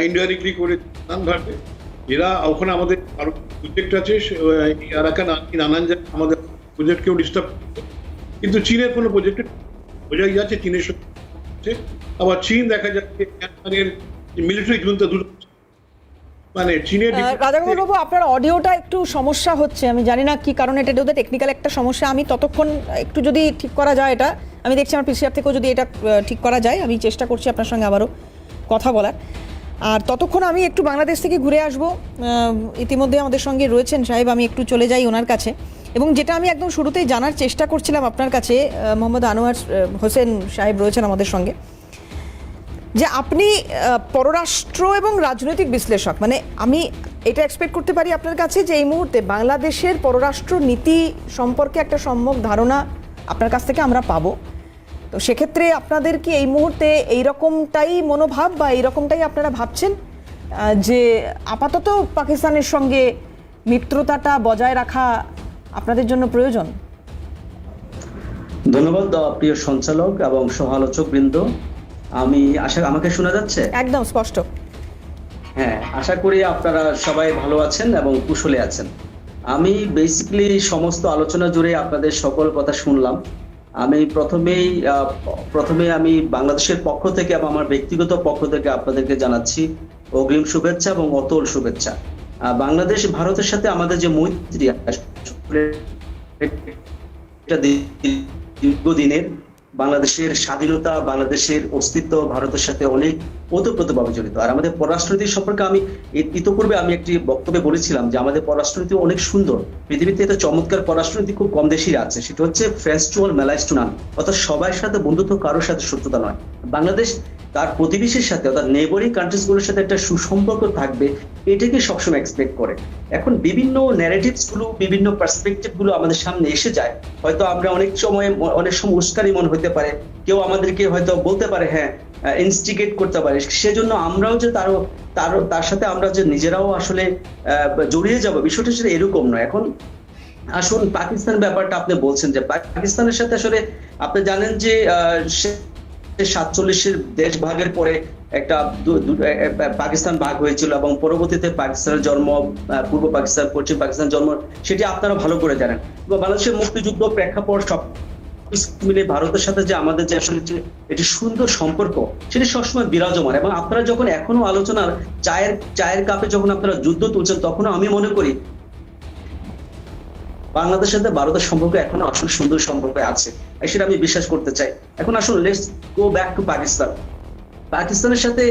ইনডাইরেক্টলি করেছে নানানভাবে। এরা ওখানে আমাদের আরো প্রজেক্ট আছে, আরাকান নানান জায়গায় আমাদের প্রজেক্টকেও ডিস্টার্ব করছে, কিন্তু চীনের কোনো প্রজেক্টে বোঝাই যাচ্ছে চীনের সাথে। আবার চীন দেখা যাচ্ছে মিলিটারি জুনতা দূর, মানে চীনের। রাজাগোপাল বাবু, আপনার অডিওটা একটু সমস্যা হচ্ছে, আমি জানি না কি কারণে, এটা ওদের টেকনিক্যাল একটা সমস্যা। আমি ততক্ষণ একটু যদি ঠিক করা যায়, এটা আমি দেখছি আমার পিসিআর থেকেও যদি এটা ঠিক করা যায়, আমি চেষ্টা করছি আপনার সঙ্গে আবারও কথা বলার। আর ততক্ষণ আমি একটু বাংলাদেশ থেকে ঘুরে আসবো। ইতিমধ্যে আমাদের সঙ্গে রয়েছেন সাহেব, আমি একটু চলে যাই ওনার কাছে। এবং যেটা আমি একদম শুরুতেই জানার চেষ্টা করছিলাম আপনার কাছে, মোহাম্মদ আনোয়ার হোসেন সাহেব রয়েছেন আমাদের সঙ্গে, যে আপনি পররাষ্ট্র এবং রাজনৈতিক বিশ্লেষক, মানে আমি এটা এক্সপেক্ট করতে পারি আপনার কাছে যে এই মুহূর্তে বাংলাদেশের পররাষ্ট্র নীতি সম্পর্কে একটা সম্যক ধারণা আপনার কাছ থেকে আমরা পাবো। তো সেক্ষেত্রে আপনাদের কি এই মুহূর্তে এইরকমটাই মনোভাব বা এইরকমটাই আপনারা ভাবছেন যে আপাতত পাকিস্তানের সঙ্গে মিত্রতাটা বজায় রাখা আপনাদের জন্য প্রয়োজন? ধন্যবাদ প্রিয় সঞ্চালক এবং সমালোচক বৃন্দ। আমি আমাকে শোনা যাচ্ছে? একদম স্পষ্ট। হ্যাঁ, আশা করি আপনারা সবাই ভালো আছেন এবং কুশলে আছেন। আমি বেসিক্যালি সমস্ত আলোচনা জুড়ে আপনাদের সকল কথা শুনলাম। আমি প্রথমে আমি বাংলাদেশের পক্ষ থেকে এবং আমার ব্যক্তিগত পক্ষ থেকে আপনাদেরকে জানাচ্ছি অগ্রিম শুভেচ্ছা এবং অতল শুভেচ্ছা। বাংলাদেশ ভারতের সাথে আমাদের যে মৈত্রী, দীর্ঘদিনের, বাংলাদেশের স্বাধীনতা, বাংলাদেশের অস্তিত্ব ভারতের সাথে অনেক ওতপ্রোতভাবে জড়িত। আর আমাদের পররাষ্ট্রনীতি সম্পর্কে আমি ইতিপূর্বে আমি একটি বক্তব্যে বলেছিলাম যে আমাদের পররাষ্ট্রনীতি অনেক সুন্দর। পৃথিবীতে এত চমৎকার পররাষ্ট্রনীতি খুব কম দেশেই আছে। সেটা হচ্ছে friends to all, malice to none, অর্থাৎ সবার সাথে বন্ধুত্ব, কারোর সাথে শত্রুতা নয়। বাংলাদেশ তার প্রতিবেশীর সাথে, অর্থাৎ নেইবারিং কান্ট্রিজগুলোর সাথে একটা সুসম্পর্ক থাকবে, এটাকে সবসময় এক্সপেক্ট করে। এখন বিভিন্ন ন্যারেটিভস গুলো, বিভিন্ন পার্সপেক্টিভ গুলো আমাদের সামনে এসে যায়। হয়তো আমরা অনেক সময় উস্কানি মনে হতে পারে, কেউ আমাদেরকে হয়তো বলতে পারে, হ্যাঁ ইনস্টিগেট করতে পারে, সেজন্য আমরাও যে তার সাথে আমরা যে নিজেরাও আসলে জড়িয়ে যাব, বিষয়টা সেটা এরকম নয়। এখন আসুন পাকিস্তান ব্যাপারটা আপনি বলছেন যে পাকিস্তানের সাথে আসলে আপনি জানেন যে 47-এর দেশ ভাগের পরে একটা পাকিস্তান ভাগ হয়েছিল এবং পরবর্তীতে পাকিস্তানের জন্ম, পূর্ব পাকিস্তান, পশ্চিম পাকিস্তান জন্ম, সেটি আপনারা ভালো করে জানেন। বাংলাদেশের মুক্তিযুদ্ধ প্রেক্ষাপট সব মিলে ভারতের সাথে যে আমাদের যে আসলে একটি সুন্দর সম্পর্ক, সেটি সবসময় বিরাজমান। এবং আপনারা যখন এখনো আলোচনার চায়ের কাপে যখন আপনারা যুদ্ধ তুলছেন, তখনও আমি মনে করি বাংলাদেশের সাথে ভারতের সম্পর্ক এখনো আসলে সুন্দর সম্পর্ক আছে, সেটা আমি বিশ্বাস করতে চাই। এখন আসুন let's go back to Pakistan. পাকিস্তানের সাথে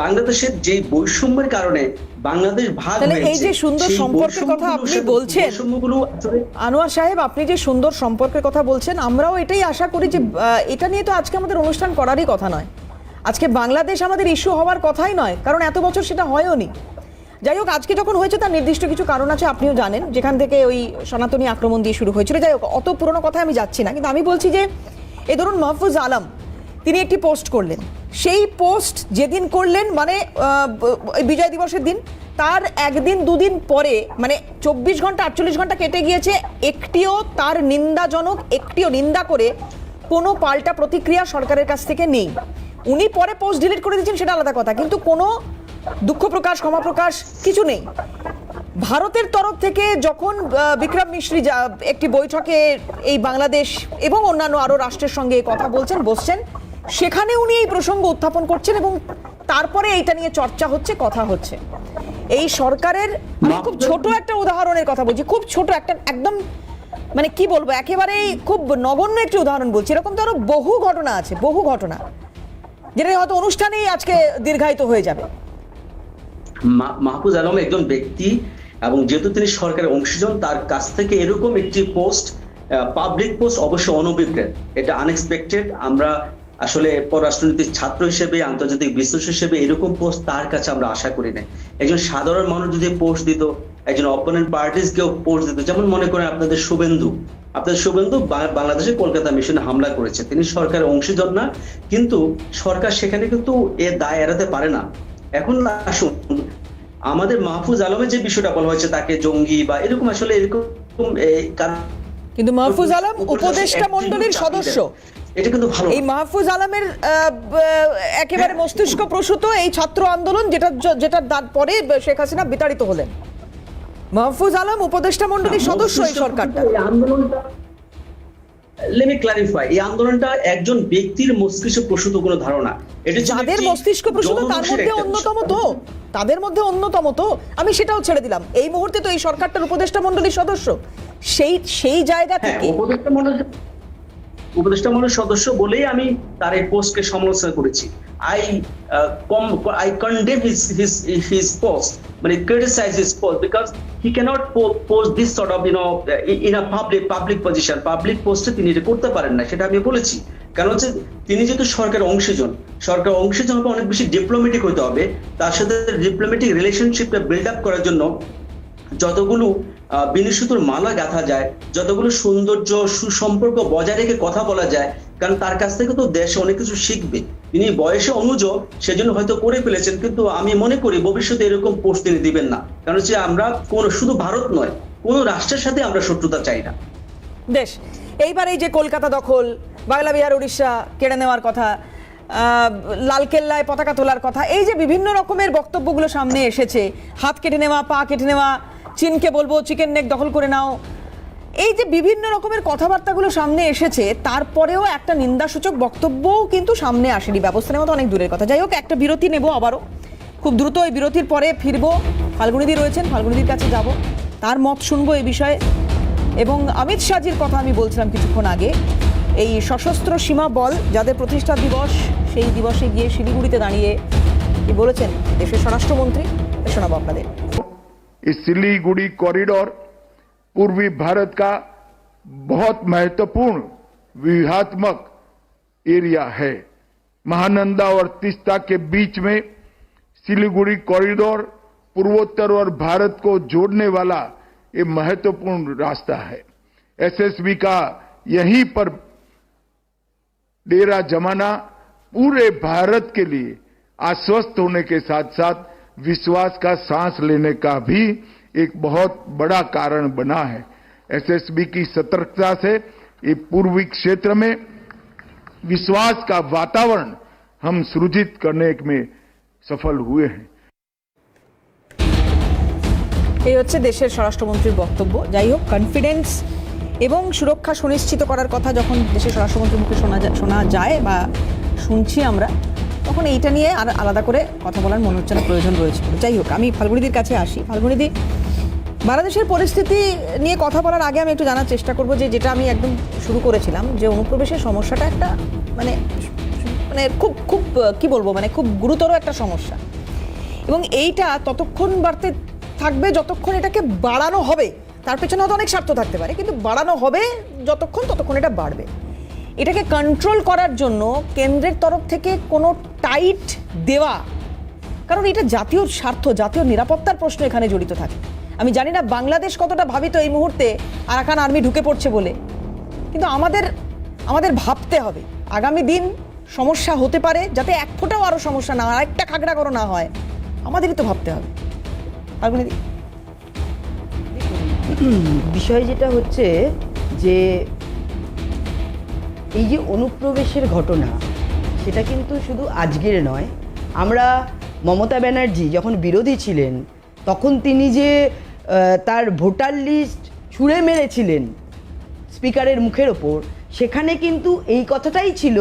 বাংলাদেশের যে বৈষম্যের কারণে বাংলাদেশ ভাগ তাহলে হয়েছে, এই যে সুন্দর সেই সম্পর্কের কথা বৈষম্যগুলোর আপনি সাথে বলছেন, বৈষম্যগুলো আসলে আনোয়ার সাহেব, আপনি যে সুন্দর সম্পর্কের কথা বলছেন, আমরাও এটাই আশা করি যে এটা নিয়ে তো আজকে আমাদের অনুষ্ঠান করারই কথা নয়, আজকে বাংলাদেশ আমাদের ইস্যু হওয়ার কথাই নয়, কারণ এত বছর সেটা হয়ওনি। যাই হোক, আজকে যখন হয়েছে তার নির্দিষ্ট কিছু কারণ আছে, আপনিও জানেন, যেখান থেকে ওই সনাতনী আক্রমণ দিয়ে শুরু হয়েছিল। যাই হোক, অত পুরনো কথায় আমি যাচ্ছি না, কিন্তু আমি বলছি যে এই ধরুন মাহফুজ আলম তিনি একটি পোস্ট করলেন, সেই পোস্ট যেদিন করলেন মানে বিজয় দিবসের দিন, তার একদিন দুদিন পরে মানে 24 ঘন্টা 48 ঘন্টা কেটে গিয়েছে, একটিও তার নিন্দাজনক, একটিও নিন্দা করে কোনো পাল্টা প্রতিক্রিয়া সরকারের কাছ থেকে নেই। উনি পরে পোস্ট ডিলিট করে দিয়েছেন সেটা আলাদা কথা, কিন্তু কোনো দুঃখ প্রকাশ, ক্ষমা প্রকাশ কিছু নেই। ভারতের তরফ থেকে যখন বিক্রম মিশ্রি একটি বৈঠকে এই বাংলাদেশ এবং অন্যান্য আরো রাষ্ট্রের সঙ্গে কথা বসছেন, সেখানে উনি এই প্রসঙ্গ উত্থাপন করছেন এবং তারপরে এইটা নিয়ে চর্চা হচ্ছে, কথা হচ্ছে। এই সরকারের আমি খুব ছোট একটা উদাহরণের কথা বলছি, খুব ছোট একটা, একদম মানে কি বলবো, একেবারেই খুব নগণ্য একটি উদাহরণ বলছি। এরকম তো আরো বহু ঘটনা আছে, বহু ঘটনা, যেটা হয়তো অনুষ্ঠানেই আজকে দীর্ঘায়িত হয়ে যাবে। মাহফুজ আলম একজন ব্যক্তি, এবং যেহেতু তিনি সরকারের অংশীজন, তার কাছ থেকে এরকম একটি পোস্ট, পাবলিক পোস্ট, অবশ্য অনভিপ্রেত, এটা আনএক্সপেক্টেড। আমরা আসলে পররাষ্ট্রনীতির ছাত্র হিসেবে, আন্তর্জাতিক বিশ্লেষক হিসেবে এরকম পোস্ট তার কাছে আমরা আশা করি না। একজন সাধারণ মানুষ যদি পোস্ট দিত, একজন অপোনেন্ট পার্টিস কেউ পোস্ট দিত, যেমন মনে করেন আপনাদের শুভেন্দু বাংলাদেশে কলকাতা মিশনে হামলা করেছে, তিনি সরকারের অংশীজন না, কিন্তু সরকার সেখানে কিন্তু এর দায় এড়াতে পারে না। এখন আসুন, আমাদের মাহফুজ আলমের যে বিষয়টা বলা হয়েছে তাকে জঙ্গি বা এরকম, আসলে এরকম কিন্তু মাহফুজ আলম উপদেষ্টা মণ্ডলীর সদস্য, এটা কিন্তু ভালো। এই মাহফুজ আলমের একেবারে মস্তিষ্ক প্রসূত এই ছাত্র আন্দোলন, যেটা পরে শেখ হাসিনা বিতাড়িত হলেন, মাহফুজ আলম উপদেষ্টা মণ্ডলীর সদস্য এই সরকারটা। Let me clarify, এই আন্দোলনটা একজন ব্যক্তির মস্তিষ্ক প্রসূত কোনো ধারণা, এটা যাদের মস্তিষ্ক প্রসূত তাদের মধ্যে অন্যতম তো আমি সেটাও ছেড়ে দিলাম, এই মুহূর্তে তো এই সরকারটার উপদেষ্টা মণ্ডলীর সদস্য, সেই জায়গা থেকে উপদেষ্টা মণ্ডলীর সদস্য বলেই আমি তার এই পোস্টকে সমালোচনা করেছি। I condemn his post, but I criticize his post because he cannot post this sort of, in a public position, public post-এ তিনি এটা করতে পারেন না, সেটা আমি বলেছি। কারণ হচ্ছে তিনি যেহেতু সরকার অংশীজন হবে, অনেক বেশি ডিপ্লোম্যাটিক হতে হবে, তার সাথে ডিপ্লোম্যাটিক রিলেশনশিপটা বিল্ড আপ করার জন্য যতগুলো বিনিশুতুর মালা গাঁথা যায়, যতগুলো সৌন্দর্য সুসম্পর্ক বজায় রেখে কথা বলা যায়, কারণ তার কাছ থেকে তো দেশে অনেক কিছু শিখবে। তিনি বয়সে অনুজ, সেজন্য হয়তো করে ফেলেছেন, কিন্তু আমি মনে করি ভবিষ্যতে এরকম পোস্ট তিনি দিবেন না। কারণ হচ্ছে আমরা শুধু ভারত নয়, কোনো রাষ্ট্রের সাথে আমরা শত্রুতা চাই না। দেশ এইবার এই যে কলকাতা দখল, বাংলা বিহার উড়িষ্যা কেড়ে নেওয়ার কথা, লালকেল্লায় পতাকা তোলার কথা, এই যে বিভিন্ন রকমের বক্তব্যগুলো সামনে এসেছে, হাত কেটে নেওয়া, পা কেটে নেওয়া, চীনকে বলবো চিকেন নেক দখল করে নাও, এই যে বিভিন্ন রকমের কথাবার্তাগুলো সামনে এসেছে, তারপরেও একটা নিন্দাসূচক বক্তব্যও কিন্তু সামনে আসেনি। ব্যবস্থা নেওয়া তো অনেক দূরের কথা। যাই হোক, একটা বিরতি নেব, আবারও খুব দ্রুত এই বিরতির পরে ফিরবো। ফাল্গুনিদি রয়েছেন, ফাল্গুনিদির কাছে যাব, তার মত শুনবো এই বিষয়ে। এবং অমিত শাহজির কথা আমি বলছিলাম কিছুক্ষণ আগে, এই সশস্ত্র সীমা বল যাদের প্রতিষ্ঠা দিবস, সেই দিবসে গিয়ে শিলিগুড়িতে দাঁড়িয়ে কি বলেছেন দেশের স্বরাষ্ট্রমন্ত্রী, শোনাবো আপনাদের। इस सिलीगुड़ी कॉरिडोर पूर्वी भारत का बहुत महत्वपूर्ण व्यूहात्मक एरिया है। महानंदा और तीस्ता के बीच में सिलीगुड़ी कॉरिडोर पूर्वोत्तर और भारत को जोड़ने वाला ये महत्वपूर्ण रास्ता है। एसएसबी का यहीं पर डेरा जमाना पूरे भारत के लिए आश्वस्त होने के साथ साथ विश्वास का सांस लेने का भी एक बहुत बड़ा कारण बना है। एसएसबी की सतर्कता से ये पूर्वी क्षेत्र में विश्वास का वातावरण हम सृजित करने में सफल हुए हैं। এই হচ্ছে দেশের স্বরাষ্ট্রমন্ত্রীর বক্তব্য। যাই হোক, কনফিডেন্স এবং সুরক্ষা সুনিশ্চিত করার কথা যখন দেশের স্বরাষ্ট্রমন্ত্রীর মুখে শোনা যায় বা শুনছি আমরা, তখন এইটা নিয়ে আর আলাদা করে কথা বলার মনে হচ্ছে না প্রয়োজন রয়েছে। যাই হোক, আমি ফাল্গুনিদির কাছে আসি। ফাল্গুনিদি, বাংলাদেশের পরিস্থিতি নিয়ে কথা বলার আগে আমি একটু জানার চেষ্টা করব যে যেটা আমি একদম শুরু করেছিলাম, যে অনুপ্রবেশের সমস্যাটা একটা মানে মানে খুব খুব কি বলবো, মানে খুব গুরুতর একটা সমস্যা, এবং এইটা ততক্ষণ বাড়তে থাকবে যতক্ষণ এটাকে বাড়ানো হবে। তার পেছনে হয়তো অনেক স্বার্থ থাকতে পারে, কিন্তু বাড়ানো হবে ততক্ষণ এটা বাড়বে। এটাকে কন্ট্রোল করার জন্য কেন্দ্রের তরফ থেকে কোনো টাইট দেওয়া, কারণ এটা জাতীয় স্বার্থ, জাতীয় নিরাপত্তার প্রশ্ন এখানে জড়িত থাকে। আমি জানি না বাংলাদেশ কতটা ভাবিত এই মুহূর্তে আরাকান আর্মি ঢুকে পড়ছে বলে, কিন্তু আমাদের ভাবতে হবে আগামী দিন সমস্যা হতে পারে, যাতে এক ফোঁটাও আরও সমস্যা না হয়, আরেকটা খাগড়াগড় না হয়, আমাদেরই তো ভাবতে হবে। বিষয় যেটা হচ্ছে যে এই যে অনুপ্রবেশের ঘটনা, সেটা কিন্তু শুধু আজকের নয়। আমরা মমতা ব্যানার্জি যখন বিরোধী ছিলেন তখন তিনি যে তার ভোটার লিস্ট ছুঁড়ে মেরেছিলেন স্পিকারের মুখের ওপর, সেখানে কিন্তু এই কথাটাই ছিল,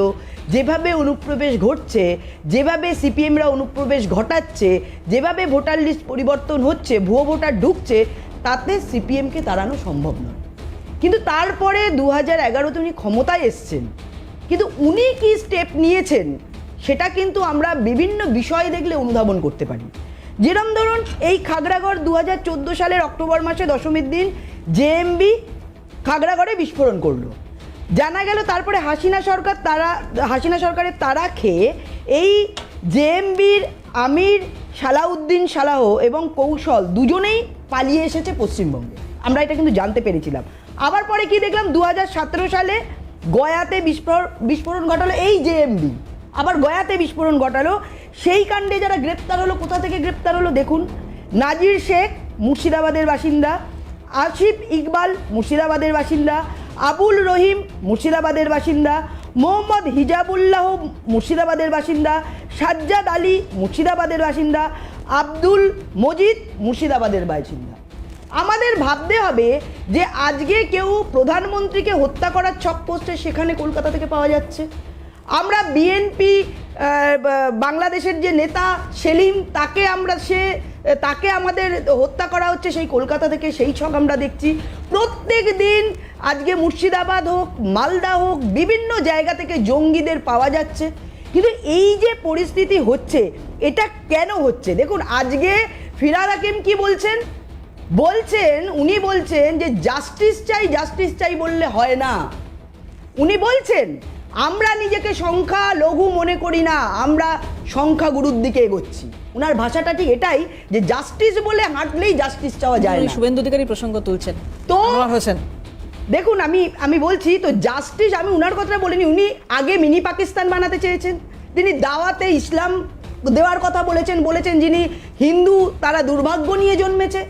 যেভাবে অনুপ্রবেশ ঘটছে, যেভাবে সিপিএমরা অনুপ্রবেশ ঘটাচ্ছে, যেভাবে ভোটার লিস্ট পরিবর্তন হচ্ছে, ভুয়ো ভোটার ঢুকছে, তাতে সিপিএমকে তাড়ানো সম্ভব নয়। কিন্তু তারপরে 2011-তে উনি ক্ষমতায় এসছেন, কিন্তু উনি কি স্টেপ নিয়েছেন সেটা কিন্তু আমরা বিভিন্ন বিষয় দেখলে অনুধাবন করতে পারি। যেরকম ধরুন এই খাগড়াগড় 2014 সালের অক্টোবর মাসে দশমীর দিন জেএমবি খাগড়াগড়ে বিস্ফোরণ করলো। জানা গেল তারপরে হাসিনা সরকারের তাড়া খেয়ে এই জেএমবির আমির সালাউদ্দিন সালাহ এবং কৌশল দুজনেই পালিয়ে এসেছে পশ্চিমবঙ্গে। আমরা এটা কিন্তু জানতে পেরেছিলাম। আবার পরে কি দেখলাম, 2017 সালে গয়াতে বিস্ফোরণ ঘটালো এই জেএমবি, আবার গয়াতে বিস্ফোরণ ঘটালো। সেই কাণ্ডে যারা গ্রেপ্তার হলো, কোথা থেকে গ্রেপ্তার হলো দেখুন, নাজির শেখ মুর্শিদাবাদের বাসিন্দা, আসিফ ইকবাল মুর্শিদাবাদের বাসিন্দা, আবুল রহিম মুর্শিদাবাদের বাসিন্দা, মোহাম্মদ হিজাবুল্লাহ মুর্শিদাবাদের বাসিন্দা, সাজ্জাদ আলী মুর্শিদাবাদের বাসিন্দা, আব্দুল মজিদ মুর্শিদাবাদের বাসিন্দা। আমাদের ভাবতে হবে যে আজকে কেউ প্রধানমন্ত্রীকে হত্যা করার ছক পোস্টে সেখানে কলকাতা থেকে পাওয়া যাচ্ছে। আমরা বিএনপি বাংলাদেশের যে নেতা সেলিম, তাকে আমাদের হত্যা করা হচ্ছে সেই কলকাতা থেকে, সেই ছক আমরা দেখছি প্রত্যেক দিন। আজকে মুর্শিদাবাদ হোক, মালদা হোক, বিভিন্ন জায়গা থেকে জঙ্গিদের পাওয়া যাচ্ছে। কিন্তু এই যে পরিস্থিতি হচ্ছে, এটা কেন হচ্ছে? দেখুন, আজকে ফিরহাদ হাকিম কি উনি বলছেন যে জাস্টিস চাই বললে হয় না। উনি বলছেন আমরা নিজেকে সংখ্যা লঘু মনে করি না, আমরা সংখ্যাগুরুর দিকে এগোচ্ছি। ওনার ভাষাটা ঠিক এটাই, যে জাস্টিস বলে হাঁটলেই জাস্টিস চাওয়া যায় না। শুভেন্দু অধিকারী প্রসঙ্গ তুলছেন তো হোসেন, দেখুন আমি বলছি তো জাস্টিস, আমি উনার কথা বলিনি। উনি আগে মিনি পাকিস্তান বানাতে চেয়েছেন, তিনি দাওয়াতে ইসলাম দেওয়ার কথা বলেছেন যিনি হিন্দু তারা দুর্ভাগ্য নিয়ে জন্মেছে।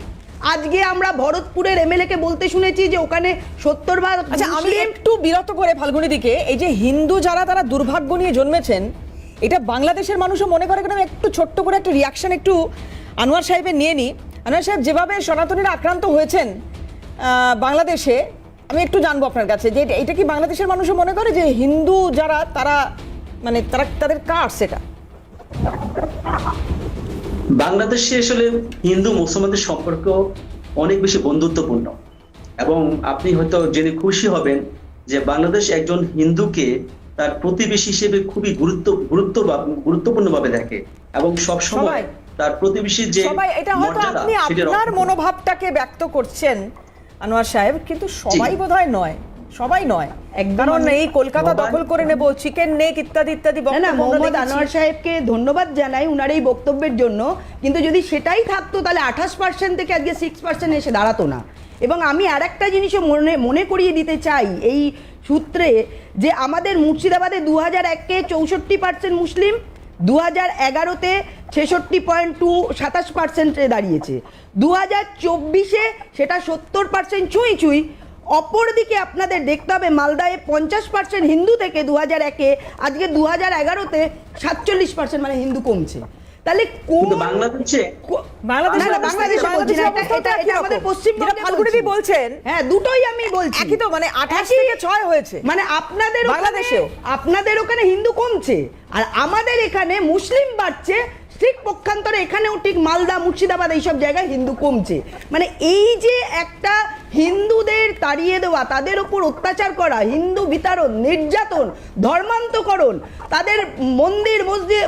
আজকে আমরা ভরতপুরের এমএলএ-কে বলতে শুনেছি যে ওখানে 70 আচ্ছা আমি একটু বিরত করে ফাল্গুনি দিকে, এই যে হিন্দু যারা তারা দুর্ভাগ্য নিয়ে জন্মেছেন, এটা বাংলাদেশের মানুষও মনে করে। আমি একটু ছোট্ট করে একটা রিয়াকশন একটু আনোয়ার সাহেবের নিয়ে নিই। আনোয়ার সাহেব, যেভাবে সনাতনীরা আক্রান্ত হয়েছেন বাংলাদেশে, আমি একটু জানবো আপনার কাছে যে এটা কি বাংলাদেশের মানুষও মনে করে যে হিন্দু যারা তারা তাদের কার সেটা? বাংলাদেশে আসলে হিন্দু মুসলমানদের সম্পর্ক অনেক বেশি বন্ধুত্বপূর্ণ, এবং আপনি হয়তো জেনে খুশি হবেন যে বাংলাদেশ একজন হিন্দুকে তার প্রতিবেশী হিসেবে খুবই গুরুত্বপূর্ণভাবে দেখে, এবং সবসময় তার প্রতিবেশীর যে এটা হয়তো আপনি আপনার মনোভাবটাকে ব্যক্ত করছেন আনোয়ার সাহেব, কিন্তু সবাই বোধহয় নয়, সবাই নয়। কারণ এই কলকাতা দখল করে নেব, চিকেন নেক ইত্যাদি ইত্যাদি। মোহাম্মদ আনোয়ার সাহেবকে ধন্যবাদ জানাই উনার এই বক্তব্যের জন্য, কিন্তু যদি সেটাই থাকতো তাহলে 28% থেকে আজকে 6% এসে দাঁড়াতো না। এবং আমি আর একটা জিনিসও মনে করিয়ে দিতে চাই এই সূত্রে, যে আমাদের মুর্শিদাবাদে 2001-এ 64% মুসলিম, 2011-তে 66.27%-এ দাঁড়িয়েছে, 2024-এ সেটা 70% ছুঁই। অপরদিকে আপনাদের দেখতে হবে মালদায় 50% হিন্দু থেকে 2001-এ আজকে 2011-তে 47%, মানে হিন্দু কমছে। তাহলে বাংলাদেশে আমাদের পশ্চিমবঙ্গে বলছেন, হ্যাঁ দুটোই আমি বলছি, একই তো, মানে 28 থেকে 6 হয়েছে, মানে আপনাদের বাংলাদেশেও আপনাদের ওখানে হিন্দু কমছে আর আমাদের এখানে মুসলিম বাড়ছে, ঠিক পক্ষান্তরে এখানেও ঠিক মালদা মুর্শিদাবাদ এইসব জায়গায় হিন্দু কমছে। মানে এই যে একটা হিন্দুদের তাড়িয়ে দেওয়া, তাদের উপর অত্যাচার করা, হিন্দু বিতাড়ন, নির্যাতন, ধর্মান্তকরণ, তাদের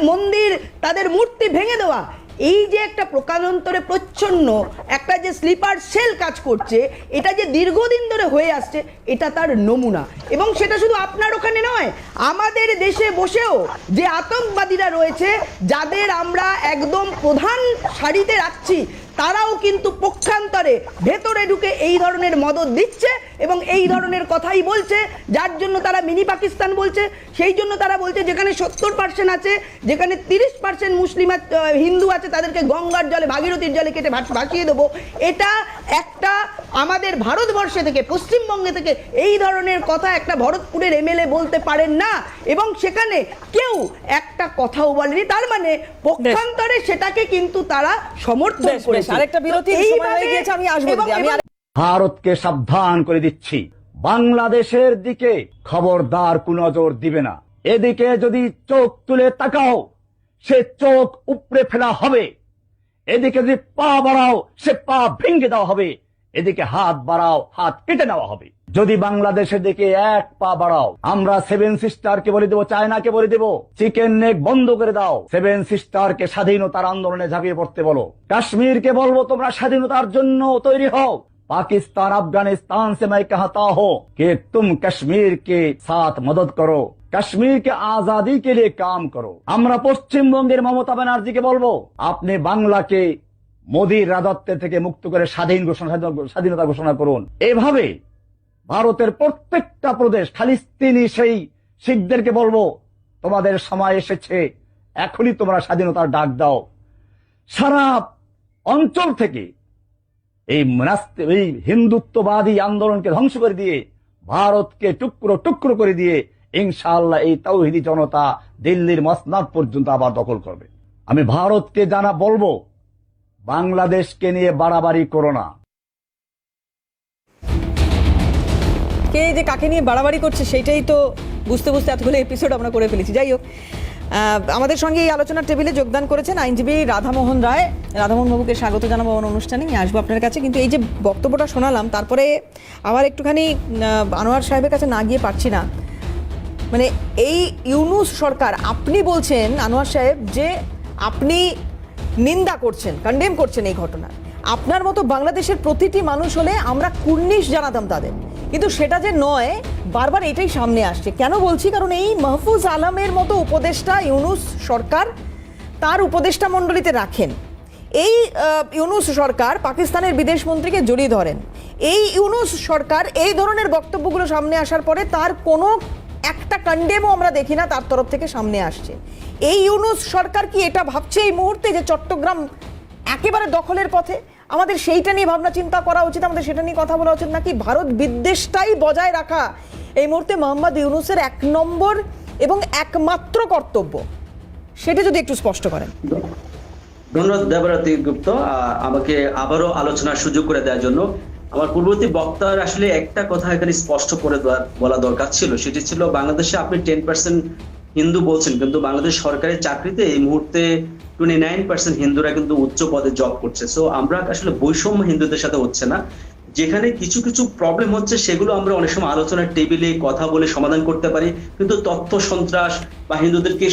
মন্দির তাদের মূর্তি ভেঙে দেওয়া, এই যে একটা প্রকারান্তরে প্রচ্ছন্ন একটা যে স্লিপার সেল কাজ করছে, এটা যে দীর্ঘদিন ধরে হয়ে আসছে, এটা তার নমুনা। এবং সেটা শুধু আপনার ওখানে নয়, আমাদের দেশে বসেও যে আতঙ্কবাদীরা রয়েছে, যাদের আমরা একদম প্রধান সারিতে রাখছি, তারাও কিন্তু পক্ষান্তরে ভেতরে ঢুকে এই ধরনের মদত দিচ্ছে এবং এই ধরনের কথাই বলছে, যার জন্য তারা মিনি পাকিস্তান বলছে। সেই জন্য তারা বলছে যেখানে 70% আছে, যেখানে 30% মুসলিম হিন্দু আছে, তাদেরকে গঙ্গার জলে, ভাগীরথীর জলে কেটে ভাসিয়ে দেবো। এটা একটা আমাদের ভারতবর্ষে থেকে, পশ্চিমবঙ্গে থেকে এই ধরনের কথা একটা ভরতপুরের এমএলএ বলতে পারেন না, এবং সেখানে কেউ একটা কথাও বলেনি। তার মানে পক্ষান্তরে সেটাকে কিন্তু তারা সমর্থন করেছে। আরেকটা বিরতি সময় হয়ে গিয়েছে, আমি আসবো। ভারতকে সাবধান করে দিচ্ছি, বাংলাদেশের দিকে খবরদার কুনজর দিবে না। এদিকে যদি চোখ তুলে তাকাও, সে চোখ উপড়ে ফেলা হবে। এদিকে যদি পা বাড়াও, সে পা ভেঙে দেওয়া হবে। এদিকে হাত বাড়াও, হাত কেটে নেওয়া হবে। যদি বাংলাদেশের দিকে এক পা বাড়াও, আমরা 7 সিস্টারকে বলে দেবো, চায়নাকে বলে দেবো, চিকেন নেক বন্ধ করে দাও। 7 সিস্টারকে স্বাধীনতার আন্দোলনে ঝাঁপিয়ে পড়তে বলো। কাশ্মীরকে বলবো, তোমরা স্বাধীনতার জন্য তৈরি হও। पाकिस्तान अफगानिस्तान से मैं कहता हूँ कि तुम कश्मीर के साथ मदद करो, कश्मीर के आजादी के लिए काम करो। আমরা পশ্চিমবঙ্গের মমতা ব্যানার্জিকে বলবো, আপনি বাংলাকে মোদির রাজত্ব থেকে মুক্ত করে স্বাধীনতা ঘোষণা করুন। এভাবে ভারতের প্রত্যেকটা প্রদেশ, খালিস্তিনি সেই শিখদেরকে বলবো, তোমাদের সময় এসেছে, এখনই তোমরা স্বাধীনতার ডাক দাও। সারা অঞ্চল থেকে এই হিন্দুত্ববাদী আন্দোলনকে ধ্বংস করে দিয়ে, ভারতকে টুকরো টুকরো করে দিয়ে, ইনশাআল্লাহ এই তাওহিদি জনতা দিল্লির মসনদ পর্যন্ত আবার দখল করবে। আমি ভারতকে বলবো, বাংলাদেশকে নিয়ে বাড়াবাড়ি করো না। কে যে কাকে নিয়ে বাড়াবাড়ি করছে সেটাই তো বুঝতে বুঝতে এতগুলো এপিসোড আমরা করে ফেলেছি। যাই হোক, আমাদের সঙ্গে এই আলোচনার টেবিলে যোগদান করেছেন আইনজীবী রাধামোহন রায়। রাধামোহন বাবুকে স্বাগত জানাবো আমার অনুষ্ঠানে, আমি আসবো আপনার কাছে। কিন্তু এই যে বক্তব্যটা শোনালাম, তারপরে আবার একটুখানি আনোয়ার সাহেবের কাছে না গিয়ে পারছি না। মানে এই ইউনূস সরকার, আপনি বলছেন আনোয়ার সাহেব যে আপনি নিন্দা করছেন, কন্ডেম করছেন এই ঘটনা। আপনার মতো বাংলাদেশের প্রতিটি মানুষ হলে আমরা কুর্নিশ জানাতাম তাদের, কিন্তু সেটা যে নয়, বারবার এটাই সামনে আসছে। কেন বলছি? কারণ এই মাহফুজ আলমের মতো উপদেষ্টা ইউনূস সরকার তার উপদেষ্টা মণ্ডলীতে রাখেন। এই ইউনূস সরকার পাকিস্তানের বিদেশমন্ত্রীকে জড়িয়ে ধরেন। এই ইউনূস সরকার এই ধরনের বক্তব্যগুলো সামনে আসার পরে তার কোনো একটা কন্ডেমও আমরা দেখি না তার তরফ থেকে সামনে আসছে। এই ইউনূস সরকার কি এটা ভাবছে এই মুহূর্তে যে চট্টগ্রাম একেবারে দখলের পথে? আমাদের সেইটা নিয়ে ভাবনা চিন্তা করা উচিত, আমাদের সেটা নিয়ে কথা বলা উচিত, নাকি ভারত বিদ্বেষটাই বজায় রাখা এই মুহূর্তে মোহাম্মদ ইউনূসের 1 নম্বর এবং একমাত্র কর্তব্য? সেটা যদি একটু স্পষ্ট করেন। ধন্যবাদ দেবরাতি গুপ্ত, আমাকে আবারও আলোচনার সুযোগ করে দেওয়ার জন্য। আমার পূর্ববর্তী বক্তার আসলে একটা কথা এখানে স্পষ্ট করে বলা দরকার ছিল, সেটি ছিল বাংলাদেশে আপনি 10% হিন্দু বলছেন, কিন্তু বাংলাদেশ সরকারের চাকরিতে এই মুহূর্তে 29% হিন্দুরা কিন্তু উচ্চ পদে জব করছে। সো আমরা আসলে বৈষম্য হিন্দুদের সাথে হচ্ছে না। যেখানে কিছু কিছু প্রবলেম হচ্ছে সেগুলো আমরা অনেক সময় আলোচনার টেবিলে কথা বলে সমাধান করতে পারি, কিন্তু তথ্য সন্ত্রাস বা হিন্দুদেরকে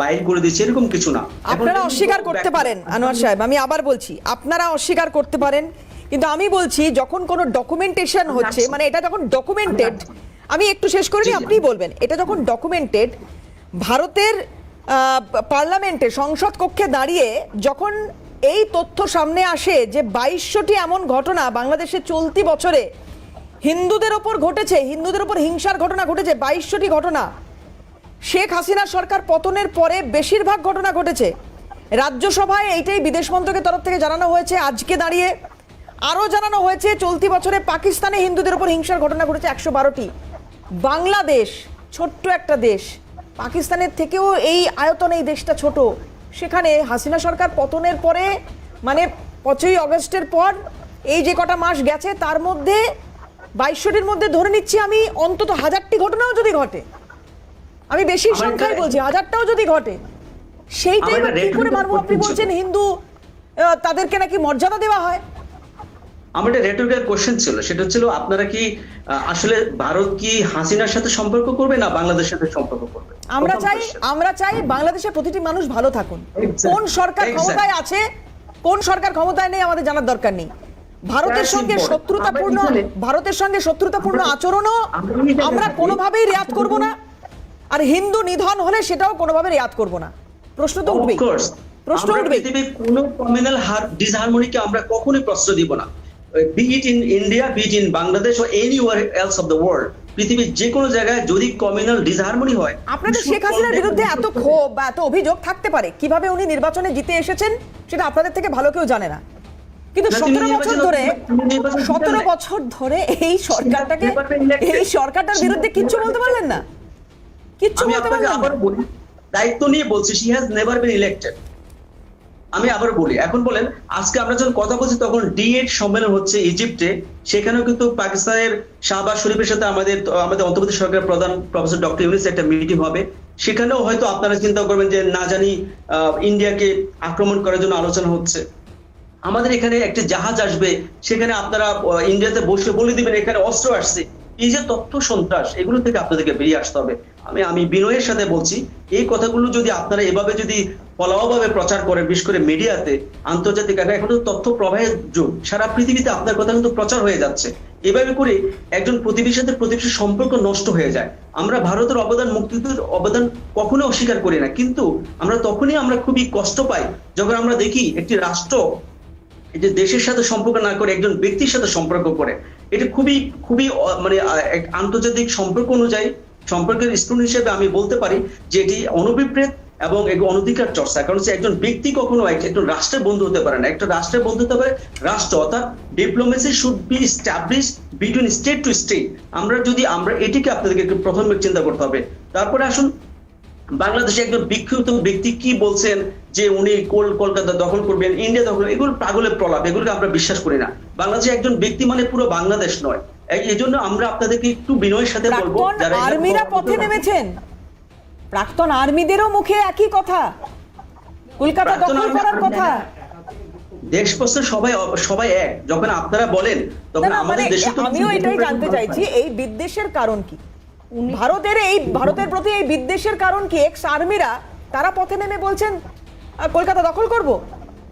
বাইর করে দিচ্ছে এরকম কিছু না। আপনারা অস্বীকার করতে পারেন আনোয়ার সাহেব, আমি আবার বলছি, আপনারা অস্বীকার করতে পারেন, কিন্তু আমি বলছি যখন কোনো ডকুমেন্টেশন হচ্ছে, মানে এটা যখন ডকুমেন্টেড, আমি একটু শেষ করে নিই, আপনি বলবেন, এটা যখন ডকুমেন্টেড, ভারতের পার্লামেন্টে সংসদ কক্ষে দাঁড়িয়ে যখন এই তথ্য সামনে আসে যে 2200টি এমন ঘটনা বাংলাদেশে চলতি বছরে হিন্দুদের ওপর ঘটেছে, হিন্দুদের ওপর হিংসার ঘটনা ঘটেছে, 2200টি ঘটনা। শেখ হাসিনা সরকার পতনের পরে বেশিরভাগ ঘটনা ঘটেছে। রাজ্যসভায় এইটাই বিদেশ মন্ত্রকের তরফ থেকে জানানো হয়েছে, আজকে দাঁড়িয়ে আরও জানানো হয়েছে চলতি বছরে পাকিস্তানে হিন্দুদের ওপর হিংসার ঘটনা ঘটেছে 112টি। বাংলাদেশ ছোট্ট একটা দেশ, পাকিস্তানের থেকেও এই আয়তনে এই দেশটা ছোট, সেখানে হাসিনা সরকার পতনের পরে মানে 5ই আগস্টের পর এই যে কটা মাস গেছে তার মধ্যে 2200টির মধ্যে ধরে নিচ্ছি আমি অন্তত 1000টি ঘটনাও যদি ঘটে, আমি বেশি সংখ্যায় বলছি, 1000টাও যদি ঘটে, সেইটাই আমরা বা কি করে মানবো? আপনি বলছেন হিন্দু তাদেরকে নাকি মর্যাদা দেওয়া হয়। আমার একটা রেটরিক্যাল কোশ্চেন ছিল, সেটা ছিল আপনারা কি আসলে ভারত কি হাসিনার সাথে সম্পর্ক করবে না বাংলাদেশের সাথে সম্পর্ক করবে? আমরা চাই বাংলাদেশের প্রতিটি মানুষ ভালো থাকুন। কোন সরকার ক্ষমতায় আছে, কোন সরকার ক্ষমতায় নেই আমাদের জানার দরকার নেই। ভারতের সঙ্গে শত্রুতাপূর্ণ আচরণও আমরা কোনোভাবেই রেয়াত করব না, আর হিন্দু নিধন হলে সেটাও কোনোভাবে রেয়াত করব না। প্রশ্ন তো উঠবেই, প্রশ্ন উঠবেই। পৃথিবীর কোন কমিউনাল ডিসহারমোনিকে আমরা কখনোই প্রশ্রয় দিব না, be it in India, be it in Bangladesh or anywhere else of the world. পৃথিবীর যে কোনো জায়গায় যদি কমিউনাল ডিসহারমোনি হয়, আপনাদের শেখ হাসিনার বিরুদ্ধে এত ক্ষোভ বা এত অভিযোগ থাকতে পারে, কিভাবে উনি নির্বাচনে জিতে এসেছেন সেটা আপনাদের থেকে ভালো কেউ জানে না, কিন্তু 17 বছর ধরে এই সরকারটার বিরুদ্ধে কিচ্ছু বলতে পারলেন না, কিচ্ছু বলতে পারলেন না। আবার বলি, দায়িত্ব নিয়ে বলছি, she has never been elected। আমি আবার বলি, এখন বলেন আজকে আমরা যখন কথা বলছি তখন D8 সম্মেলন হচ্ছে ইজিপ্টে, সেখানেও কিন্তু পাকিস্তানের শাহবাজ শরীফের সাথে আমাদের অন্তর্বর্তী সরকারের প্রধান প্রফেসর ডক্টর ইউনূস একটা মিটিং হবে, সেখানেও হয়তো আপনারা চিন্তা করবেন যে না জানি ইন্ডিয়াকে আক্রমণ করার জন্য আলোচনা হচ্ছে। আমাদের এখানে একটা জাহাজ আসবে, সেখানে আপনারা ইন্ডিয়াতে বসে বলে দিবেন এখানে অস্ত্র আসছে। এই যে তথ্য সন্ত্রাস, এগুলো থেকে আপনাদেরকে বেরিয়ে আসতে হবে। আমি বিনয়ের সাথে বলছি, এই কথাগুলো যদি আপনারা এভাবে যদি ফলাওভাবে প্রচার করেন, বিশেষ করে মিডিয়াতে, আন্তর্জাতিক এখন তো তথ্য প্রবাহের যুগ, সারা পৃথিবীতে আপনার কথা কিন্তু প্রচার হয়ে যাচ্ছে। এভাবে করে একজন প্রতিবেশীর সাথে প্রতিবেশীর সম্পর্ক নষ্ট হয়ে যায়। আমরা ভারতের অবদান, মুক্তিযুদ্ধের অবদান কখনো অস্বীকার করি না, কিন্তু আমরা খুবই কষ্ট পাই যখন আমরা দেখি একটি রাষ্ট্র এই যে দেশের সাথে সম্পর্ক না করে একজন ব্যক্তির সাথে সম্পর্ক করে। এটা খুবই খুবই মানে আন্তর্জাতিক সম্পর্ক অনুযায়ী সম্পর্কের স্টুডেন্ট হিসেবে আমি বলতে পারি যে এটি অনভিপ্রেত এবং অনধিকার চর্চা। কারণ একজন ব্যক্তি কখনো একজন রাষ্ট্রের বন্ধু হতে পারে না। একটা রাষ্ট্রের বন্ধু হতে পারে রাষ্ট্র, অর্থাৎ diplomacy should be establish between state to state. আমরা এটিকে আপনাদেরকে একটু প্রথমে চিন্তা করতে হবে। তারপরে আসুন, বাংলাদেশে একজন বিক্ষুব্ধ ব্যক্তি কি বলছেন যে উনি কলকাতা দখল করবেন, ইন্ডিয়া দখল, এগুলো পাগলের প্রলাপ, এগুলোকে আমরা বিশ্বাস করি না। বাংলাদেশে একজন ব্যক্তি মানে পুরো বাংলাদেশ নয়। এই জন্য আমরা আপনাদেরকে একটু বিনয়ের সাথে বলবো, যারা আর্মিরা পথে নেমেছেন, প্রাক্তন আর্মিদেরও মুখে একই কথা, কলকাতা দখল করার কথা। দেশপ্রস্থ সবাই এক। যখন আপনারা বলেন তখন আমাদের দেশে, আমিও এটাই জানতে চাইছি, এই বিদ্বেষের কারণ কি? ভারতের প্রতি এই বিদ্বেষের কারণ কি? এক্স আর্মিরা তারা পথে নেমে বলছেন কলকাতা দখল করব,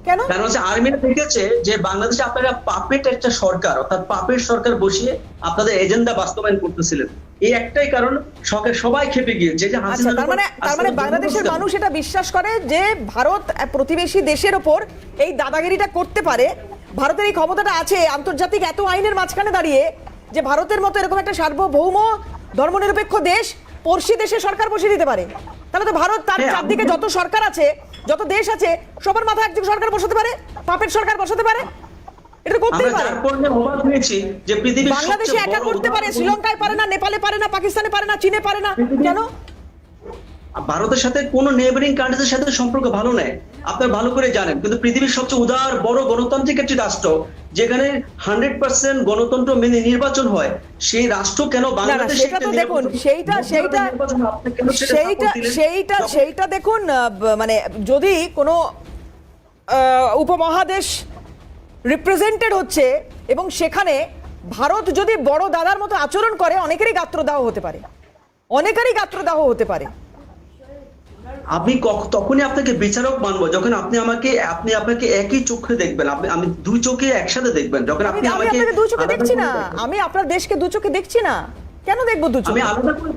কেন? কারণ হচ্ছে আর্মিরা দেখেছে যে বাংলাদেশে আপনারা পাপেট একটা সরকার, অর্থাৎ পাপের সরকার বসিয়ে আপনাদের এজেন্ডা বাস্তবায়ন করতেছিলেন। এই একটাই কারণ সবাই খেপে গিয়েছে যে হাসিনা। তার মানে বাংলাদেশের মানুষ এটা বিশ্বাস করে যে ভারত প্রতিবেশী দেশের ওপর এই দাদাগিরিটা করতে পারে, ভারতের এই ক্ষমতাটা আছে আন্তর্জাতিক এত আইনের মাঝখানে দাঁড়িয়ে, যে ভারতের মতো এরকম একটা সার্বভৌম ধর্মনিরপেক্ষ দেশ পড়শি দেশে সরকার বসিয়ে দিতে পারে। তাহলে তো ভারত তার চারদিকে যত সরকার আছে, যত দেশ আছে, সবার মাথায় একজন সরকার বসাতে পারে, পাপের সরকার বসাতে পারে। এটা করতেই পারে। বাংলাদেশে একা করতে পারে, শ্রীলঙ্কায় পারে না, নেপালে পারে না, পাকিস্তানে পারে না, চীনে পারে না, কেন? ভারতের সাথে কোন নেইবারিং কান্ট্রিজের সাথে সম্পর্ক ভালো নেই, আপনারা ভালো করে জানেন। কিন্তু পৃথিবীর সবচেয়ে উদার বড় গণতান্ত্রিক একটি রাষ্ট্র, যেখানে 100% গণতন্ত্র মেনে নির্বাচন হয়, সেই রাষ্ট্র কেন বাংলাদেশে? সেটা তো দেখুন, সেইটা দেখুন, মানে যদি কোনো উপমহাদেশ রিপ্রেজেন্টেড হচ্ছে এবং সেখানে ভারত যদি বড় দাদার মতো আচরণ করে, অনেকেরই গাত্রদাহ হতে পারে, হতে পারে। আমি তখনই আপনাকে বিচারক মানবো যখন আপনি আপনাকে একই চোখে দেখবেন, আমি দুই চোখে একসাথে দেখবেন। যখন আপনি আমাকে দু চোখে দেখছি না, আমি আপনার দেশকে দু চোখে দেখছি না, কেন দেখবো দু চোখে? আমি আলাদা করে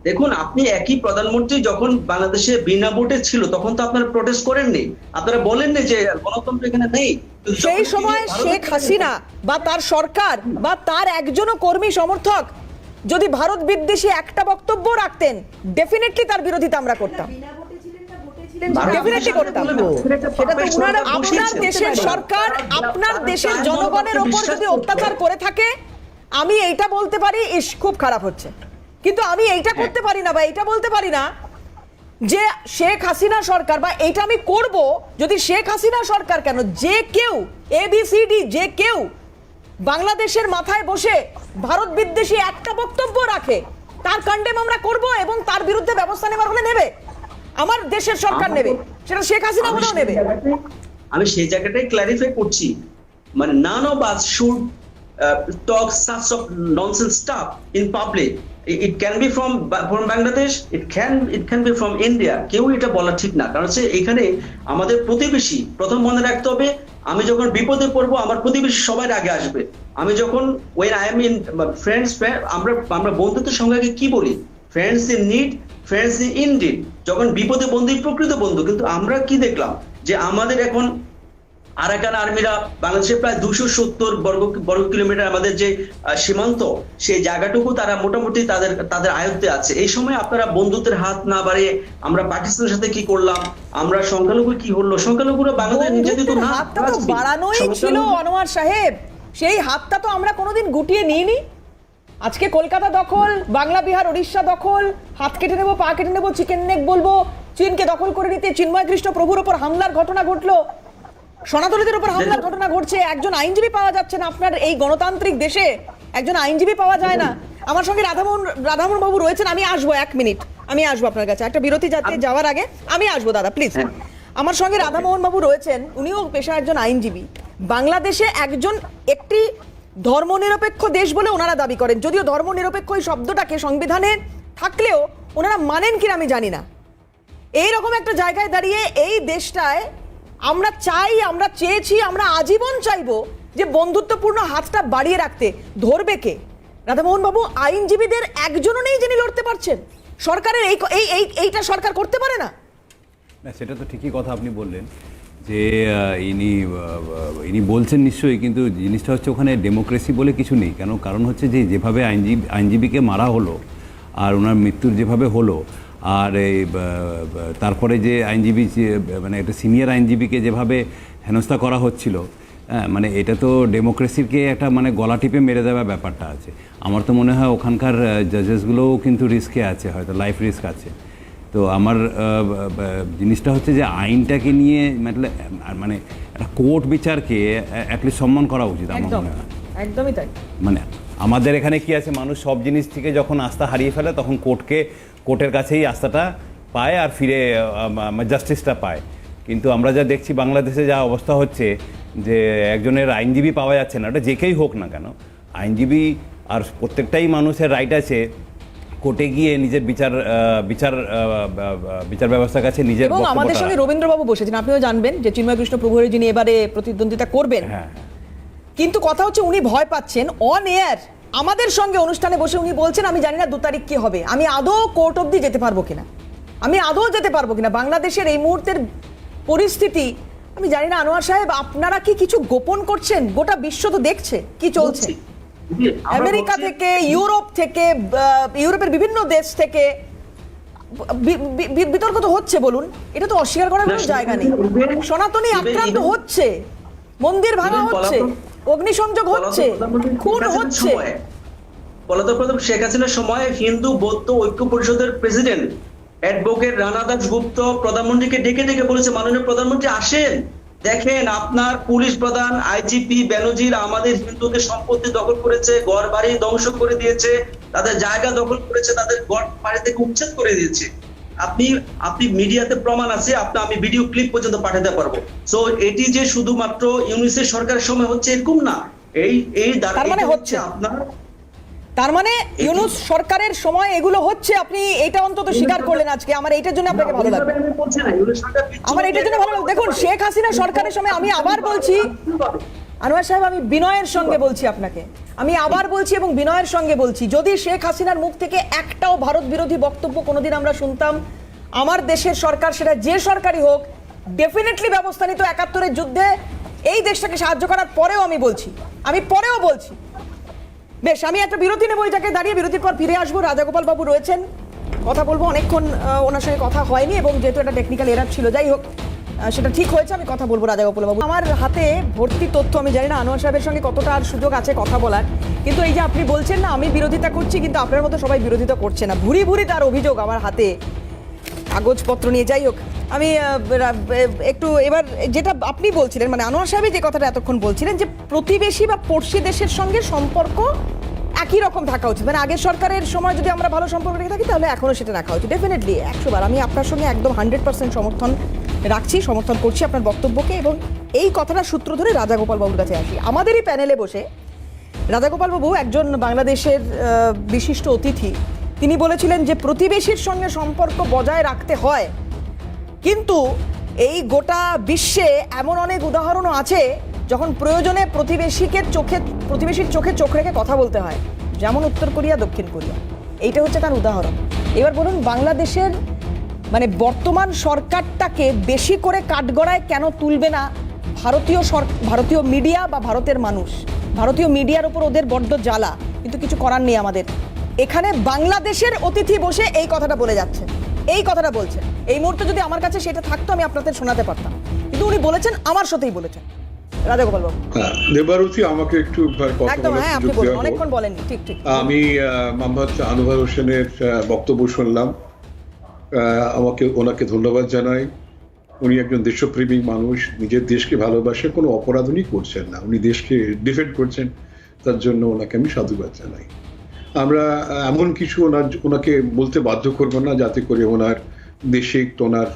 দেখুন, আপনি একই প্রধানমন্ত্রী যখন বাংলাদেশে বিনা ভোটে ছিল তখন তো আপনারা প্রোটেস্ট করেননি, আপনারা বলেননি যে গণতন্ত্র এখানে নেই। সেই সময় শেখ হাসিনা বা তার সরকার বা তার একজনও কর্মী সমর্থক যদি ভারত বিদ্বেষী একটা বক্তব্য রাখতেন, ডেফিনেটলি তার বিরোধিতা আমরা করতাম, আপনার দেশের সরকার আপনার দেশের জনগণের উপর যদি অত্যাচার করে থাকে, আমি এইটা বলতে পারি খুব খারাপ হচ্ছে, কিন্তু আমি এইটা করতে পারি না বা এইটা বলতে পারি না যে শেখ হাসিনা সরকার, বা এইটা আমি করব যদি শেখ হাসিনা সরকার কেন, যে কেউ ABCD যে কেউ বাংলাদেশের মাথায় বসে ভারত বিদ্বেষী একটা বক্তব্য রাখে, তার কন্ডেম আমরা করব এবং তার বিরুদ্ধে ব্যবস্থা নেওয়ার হলে নেবে। আমার দেশের সরকার নেবে, সেটা শেখ হাসিনা বলেও নেবে। আমি সেই জায়গাটাই ক্ল্যারিফাই করছি, মানে none of us should talk such of nonsense stuff in public. It can be from Bangladesh, it can be from India. কেউ এটা বলা ঠিক না, কারণ হচ্ছে এখানে আমাদের প্রতিবেশী, প্রথম মনে রাখতে হবে আমি যখন বিপদে পড়বো আমার প্রতিবেশী সবার আগে আসবে। আমি যখন when I am in friends, আমরা বন্ধুত্বের সঙ্গে আগে কি বলি, friends in need, friends in indeed. যখন বিপদে বন্ধুই প্রকৃত বন্ধু। কিন্তু আমরা কি দেখলাম যে আমাদের এখন আরাকান আর্মিরা বাংলাদেশের প্রায় 270 বর্গ কিলোমিটার আমাদের যে সীমান্ত, সেই জায়গাটুকু তারা মোটামুটি তাদের আয়ত্তে আছে। এই সময় আপনারা বন্ধুত্বের হাত না বাড়িয়ে আমরা পাকিস্তানের সাথে কি করলাম, আমরা সংখ্যালঘু কি হলো, সংখ্যালঘুরা বাংলাদেশ নিজেদের তো না, হাতটা তো বাড়ানোই ছিল আনোয়ার সাহেব, সেই হাতটা তো আমরা কোনোদিন গুটিয়ে নিইনি। আজকে কলকাতা দখল, বাংলা বিহার ওড়িশা দখল, হাত কেটে নেবো, পা কেটে নেবো, চিকেন নেক বলবো, চীনকে দখল করে নিতে চিন্ময় কৃষ্ণ প্রভুর ওপর হামলার ঘটনা ঘটলো, সনাতনীদের উপর হামলার ঘটনা ঘটছে, একজন আইনজীবী পাওয়া যাচ্ছে না আপনার এই গণতান্ত্রিক দেশে, একজন আইনজীবী পাওয়া যায় না। আমার সঙ্গে রাধামোহন বাবু রয়েছেন, আমি আসবো 1 মিনিট, আমি আসবো আপনার কাছে একটা বিরতি যাওয়ার আগে আমি আসবো দাদা প্লিজ। আমার সঙ্গে রাধামোহন বাবু রয়েছেন, উনিও পেশা একজন আইনজীবী। বাংলাদেশে একটি ধর্মনিরপেক্ষ দেশ বলে ওনারা দাবি করেন, যদিও ধর্মনিরপেক্ষ এই শব্দটাকে সংবিধানে থাকলেও ওনারা মানেন কিনা আমি জানি না। এইরকম একটা জায়গায় দাঁড়িয়ে এই দেশটায় আমরা চেয়েছি, আমরা আজীবন চাইবো যে বন্ধুত্বপূর্ণ হাতটা বাড়িয়ে রাখতে। ধরবে কে? রাধামোহন বাবু, আইনজীবীদের একজনও নেই যিনি লড়তে পারছেন। সরকারের এইটা সরকার করতে পারে না। না, সেটা তো ঠিকই কথা আপনি বললেন যে ইনি বলছেন নিশ্চয়ই, কিন্তু জিনিসটা হচ্ছে ওখানে ডেমোক্রেসি বলে কিছু নেই। কারণ হচ্ছে যে যেভাবে আইনজীবীকে মারা হলো আর ওনার মৃত্যুর যেভাবে হলো, আর তারপরে যে আইনজীবী মানে একটা সিনিয়র আইনজীবীকে যেভাবে হেনস্থা করা হচ্ছিল, মানে এটা তো ডেমোক্রেসিকে একটা মানে গলা টিপে মেরে দেওয়ার ব্যাপারটা আছে। আমার তো মনে হয় ওখানকার জাজেসগুলোও কিন্তু রিস্কে আছে, হয়তো লাইফ রিস্ক আছে। তো আমার জিনিসটা হচ্ছে যে আইনটাকে নিয়ে মানে একটা কোর্ট বিচারকে অ্যাটলিস্ট সম্মান করা উচিত আমার মনে হয়। একদমই তাই। মানে আমাদের এখানে কি আছে, মানুষ সব জিনিস থেকে যখন আস্থা হারিয়ে ফেলে তখন কোর্টের কাছেই আস্থাটা পায় আর ফিরে জাস্টিসটা পায়। কিন্তু আমরা যা দেখছি বাংলাদেশে যা অবস্থা হচ্ছে যে একজনের আইনজীবী পাওয়া যাচ্ছে না, ওটা যে কেই হোক না কেন আইনজীবী, আর প্রত্যেকটাই মানুষের রাইট আছে কোর্টে গিয়ে নিজের বিচার ব্যবস্থার কাছে নিজের। এবং আমাদের সঙ্গে রবীন্দ্রবাবু বসেছেন, আপনিও জানবেন যে চিন্ময় কৃষ্ণ প্রভুর যিনি এবারে প্রতিদ্বন্দ্বিতা করবেন। হ্যাঁ, কিন্তু কথা হচ্ছে উনি ভয় পাচ্ছেন অন এয়ার আমাদের সঙ্গে অনুষ্ঠানে বসে উনি বলছেন আমি জানি না 2 তারিখ কি হবে, আমি আদৌ কোর্ট অবধি যেতে পারবো কিনা, বাংলাদেশের এই মুহূর্তের পরিস্থিতি আমি জানি না। আনোয়ার সাহেব, আপনারা কি কিছু গোপন করছেন? গোটা বিশ্ব তো দেখছে কি চলছে, আমেরিকা থেকে, ইউরোপ থেকে, ইউরোপের বিভিন্ন দেশ থেকে বিতর্ক তো হচ্ছে, বলুন, এটা তো অস্বীকার করার কোনো জায়গা নেই। সনাতনী আক্রান্ত হচ্ছে, মন্দির ভাঙা হচ্ছে, অগ্নিসংযোগ হচ্ছে, খুন হচ্ছে। প্রথম শেখ হাসিনার সময় হিন্দু বৌদ্ধ ঐক্য পরিষদের প্রেসিডেন্ট অ্যাডভোকেট রানা দাস গুপ্ত প্রধানমন্ত্রীকে ডেকে বলেছে, মাননীয় প্রধানমন্ত্রী আসেন, দেখেন আপনার পুলিশ প্রধান আইজিপি ব্যানার্জির আমাদের হিন্দুদের সম্পত্তি দখল করেছে, ঘর বাড়ি ধ্বংস করে দিয়েছে, তাদের জায়গা দখল করেছে, তাদের ঘর বাড়ি থেকে উচ্ছেদ করে দিয়েছে। আপনি মিডিয়াতে প্রমাণ আছে, আমি ভিডিও ক্লিপ পর্যন্ত পাঠাতে পারবো। সো এটি যে শুধুমাত্র ইউনিসেফ সরকারের সময় হচ্ছে এরকম না, এই হচ্ছে আপনার, তার মানে ইউনুস সরকারের সময় এগুলো হচ্ছে, আপনি এটা অন্তত স্বীকার করলেন আজকে। আমার এইটার জন্য আপনাকে ভালো লাগবে, আমার এটার জন্য ভালো লাগবে। দেখুন, শেখ হাসিনা সরকারের সময়, আমি আবার বলছি আনোয়ার সাহেব, আমি বিনয়ের সঙ্গে বলছি আপনাকে, আমি আবার বলছি এবং বিনয়ের সঙ্গে বলছি, যদি শেখ হাসিনার মুখ থেকে একটাও ভারত বিরোধী বক্তব্য কোনোদিন আমরা শুনতাম, আমার দেশের সরকার, সেটা যে সরকারই হোক, ডেফিনেটলি ব্যবস্থা নিত 71-এর যুদ্ধে এই দেশটাকে সাহায্য করার পরেও আমি বলছি। বেশ, আমি একটা বিরতি নেবো, এই জায়গায় দাঁড়িয়ে বিরতির পর ফিরে আসবো। রাজাগোপাল বাবু রয়েছেন, কথা বলবো, অনেকক্ষণ ওনার সঙ্গে কথা হয়নি এবং যেহেতু একটা টেকনিক্যাল এরার ছিল, যাই হোক সেটা ঠিক হয়েছে, আমি কথা বলবো রাজাগোপাল বাবু। আমার হাতে ভর্তি তথ্য, আমি জানি না আনোয়ার সাহেবের সঙ্গে কতটা আর সুযোগ আছে কথা বলার, কিন্তু এই যে আপনি বলছেন না আমি বিরোধিতা করছি, কিন্তু আপনার মতো সবাই বিরোধিতা করছে না, ভুরি ভুরি তার অভিযোগ আমার হাতে কাগজপত্র নিয়ে। যাই হোক, আমি একটু এবার যেটা আপনি বলছিলেন, মানে আনোয়ার সাহেব যে কথাটা এতক্ষণ বলছিলেন যে প্রতিবেশী বা পড়শি দেশের সঙ্গে সম্পর্ক একই রকম থাকা উচিত, মানে আগের সরকারের সময় যদি আমরা ভালো সম্পর্ক রেখে থাকি তাহলে এখনো সেটা রাখা উচিত। ডেফিনেটলি 100বার আমি আপনার সঙ্গে একদম 100% সমর্থন করছি আপনার বক্তব্যকে। এবং এই কথাটা সূত্র ধরে রাজাগোপাল বাবুর কাছে আসি। আমাদেরই প্যানেলে বসে রাজাগোপাল বাবু একজন বাংলাদেশের বিশিষ্ট অতিথি, তিনি বলেছিলেন যে প্রতিবেশীর সঙ্গে সম্পর্ক বজায় রাখতে হয়, কিন্তু এই গোটা বিশ্বে এমন অনেক উদাহরণও আছে যখন প্রয়োজনে প্রতিবেশীর চোখে চোখ রেখে কথা বলতে হয়, যেমন উত্তর কোরিয়া, দক্ষিণ কোরিয়া। এইটা হচ্ছে তার উদাহরণ। এবার বলুন, বাংলাদেশের মানে বর্তমান সরকারটাকে বেশি করে কাঠগড়ায় কেন তুলবে না ভারতীয় মিডিয়া বা ভারতের মানুষ? ভারতীয় মিডিয়ার উপর ওদের বড্ড জ্বালা, কিন্তু কিছু করার নেই আমাদের। এখানে বাংলাদেশের অতিথি বসে এই কথাটা বলে যাচ্ছে, এই কথাটা বলছেন। এই মুহূর্তে যদি আমার কাছে সেটা থাকতো আমি আপনাদের শোনাতে পারতাম, কিন্তু উনি বলেছেন, আমার সাথেই বলেছেন। রাজাগোপাল বাবু। দেবারতী, আমাকে একটু একদম, হ্যাঁ আপনি বলুন, অনেকক্ষণ বলেননি। ঠিক ঠিক। আমি মোহাম্মদ আনোয়ার হোসেনের বক্তব্য শুনলাম, ওনাকে ধন্যবাদ জানাই। উনি একজন দেশপ্রেমিক মানুষ, নিজের দেশকে ভালোবাসে, কোনো অপরাধ উনি করছেন না, উনি দেশকে ডিফেন্ড করছেন, তার জন্য ওনাকে আমি সাধুবাদ জানাই। আমরা এমন কিছু ওনাকে বলতে বাধ্য করব না যাতে করে ওনার দেশে ওনার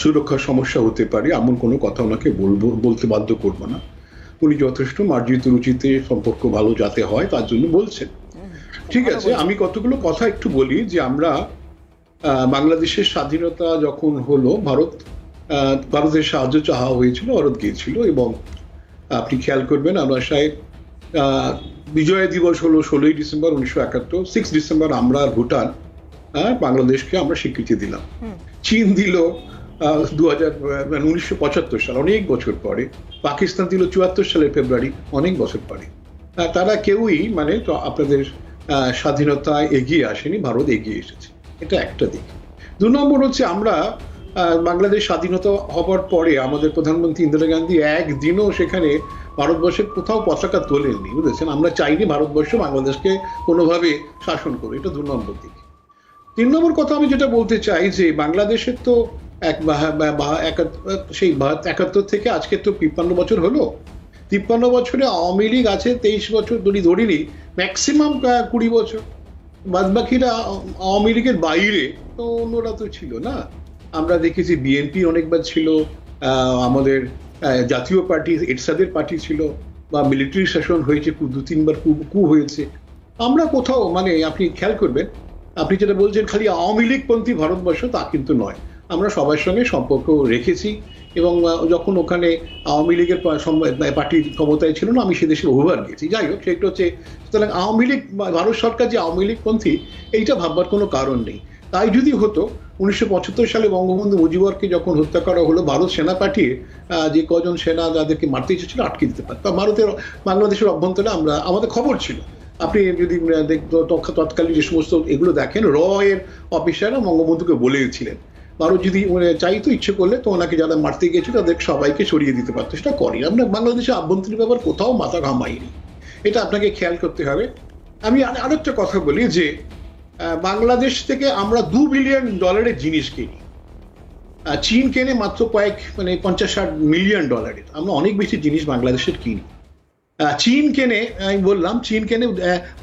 সুরক্ষার সমস্যা হতে পারে, এমন কোনো কথা ওনাকে বলতে বাধ্য করব না। উনি যথেষ্ট মার্জিত রুচিতে সম্পর্ক ভালো যাতে হয় তার জন্য বলছেন। ঠিক আছে, আমি কতগুলো কথা একটু বলি। যে আমরা বাংলাদেশের স্বাধীনতা যখন হলো, ভারতের সাহায্য চাওয়া হয়েছিল, ভারত গিয়েছিল। এবং আপনি খেয়াল করবেন, আনোয়ার সাহেব, বিজয় দিবস হলো 16ই ডিসেম্বর 1971, 6 ডিসেম্বর আমরা ভুটান বাংলাদেশকে আমরা স্বীকৃতি দিলাম। চীন দিল 1975 সাল, অনেক বছর পরে। পাকিস্তান দিল 74 সালের ফেব্রুয়ারি, অনেক বছর পরে। তারা কেউই মানে আপনাদের স্বাধীনতায় এগিয়ে আসেনি, ভারত এগিয়ে এসেছে। এটা একটা দিক। 2 নম্বর হচ্ছে, আমরা বাংলাদেশ স্বাধীনতা হবার পরে আমাদের প্রধানমন্ত্রী ইন্দিরা গান্ধী একদিনও সেখানে ভারতবর্ষের কোথাও পতাকা তোলেননি, বুঝেছেন? আমরা চাইনি ভারতবর্ষ বাংলাদেশকে কোনোভাবে শাসন করে। এটা 2 নম্বর দিক। 3 নম্বর কথা আমি যেটা বলতে চাই, যে বাংলাদেশের তো সেই 71 থেকে আজকে তো 53 বছর হলো। 53 বছরে আওয়ামী লীগ আছে 23 বছর, ধরিনি ম্যাক্সিমাম 20 বছর। বাদবাকিরা আওয়ামী লীগের বাইরে, তো অন্যরা তো ছিল না। আমরা দেখেছি বিএনপি অনেকবার ছিল, আমাদের জাতীয় পার্টি এরশাদের পার্টি ছিল, বা মিলিটারি শাসন হয়েছে, 2-3 বার কু হয়েছে। আমরা কোথাও মানে আপনি খেয়াল করবেন, আপনি যেটা বলছেন খালি আওয়ামী লীগপন্থী ভারতবর্ষ, তা কিন্তু নয়। আমরা সবার সঙ্গে সম্পর্ক রেখেছি। এবং যখন ওখানে আওয়ামী লীগের পার্টি ক্ষমতায় ছিল না, আমি সে দেশে বহুবার গেছি। যাই হোক, সেটা হচ্ছে, সুতরাং আওয়ামী লীগ, ভারত সরকার যে আওয়ামী লীগপন্থী, এইটা ভাববার কোনো কারণ নেই। তাই যদি হতো, 1975 সালে বঙ্গবন্ধু মুজিবুরকে যখন হত্যা করা হলো, ভারত সেনা পাঠিয়ে যে কজন সেনা যাদেরকে মারতে ইচ্ছেছিল আটকে দিতে পারত। বাংলাদেশের অভ্যন্তরে আমাদের খবর ছিল। আপনি যদি তৎকালীন যে সমস্ত এগুলো দেখেন, র এর অফিসাররা বঙ্গবন্ধুকে বলেছিলেন, ভারত যদি চাইতো, ইচ্ছে করলে, তো ওনাকে যারা মারতে গিয়েছিল তাদের সবাইকে সরিয়ে দিতে পারতো। সেটা করি আমরা। বাংলাদেশের আভ্যন্তরীণ ব্যাপার কোথাও মাথা ঘামাইনি, এটা আপনাকে খেয়াল করতে হবে। আমি আরেকটা কথা বলি, যে বাংলাদেশ থেকে আমরা $2 বিলিয়ন জিনিস কিনি, চীন কেনে মাত্র 50-60 মিলিয়ন ডলারের। আমরা অনেক বেশি জিনিস বাংলাদেশের কিনি। চীন কেনে, আমি বললাম, চীন কেনে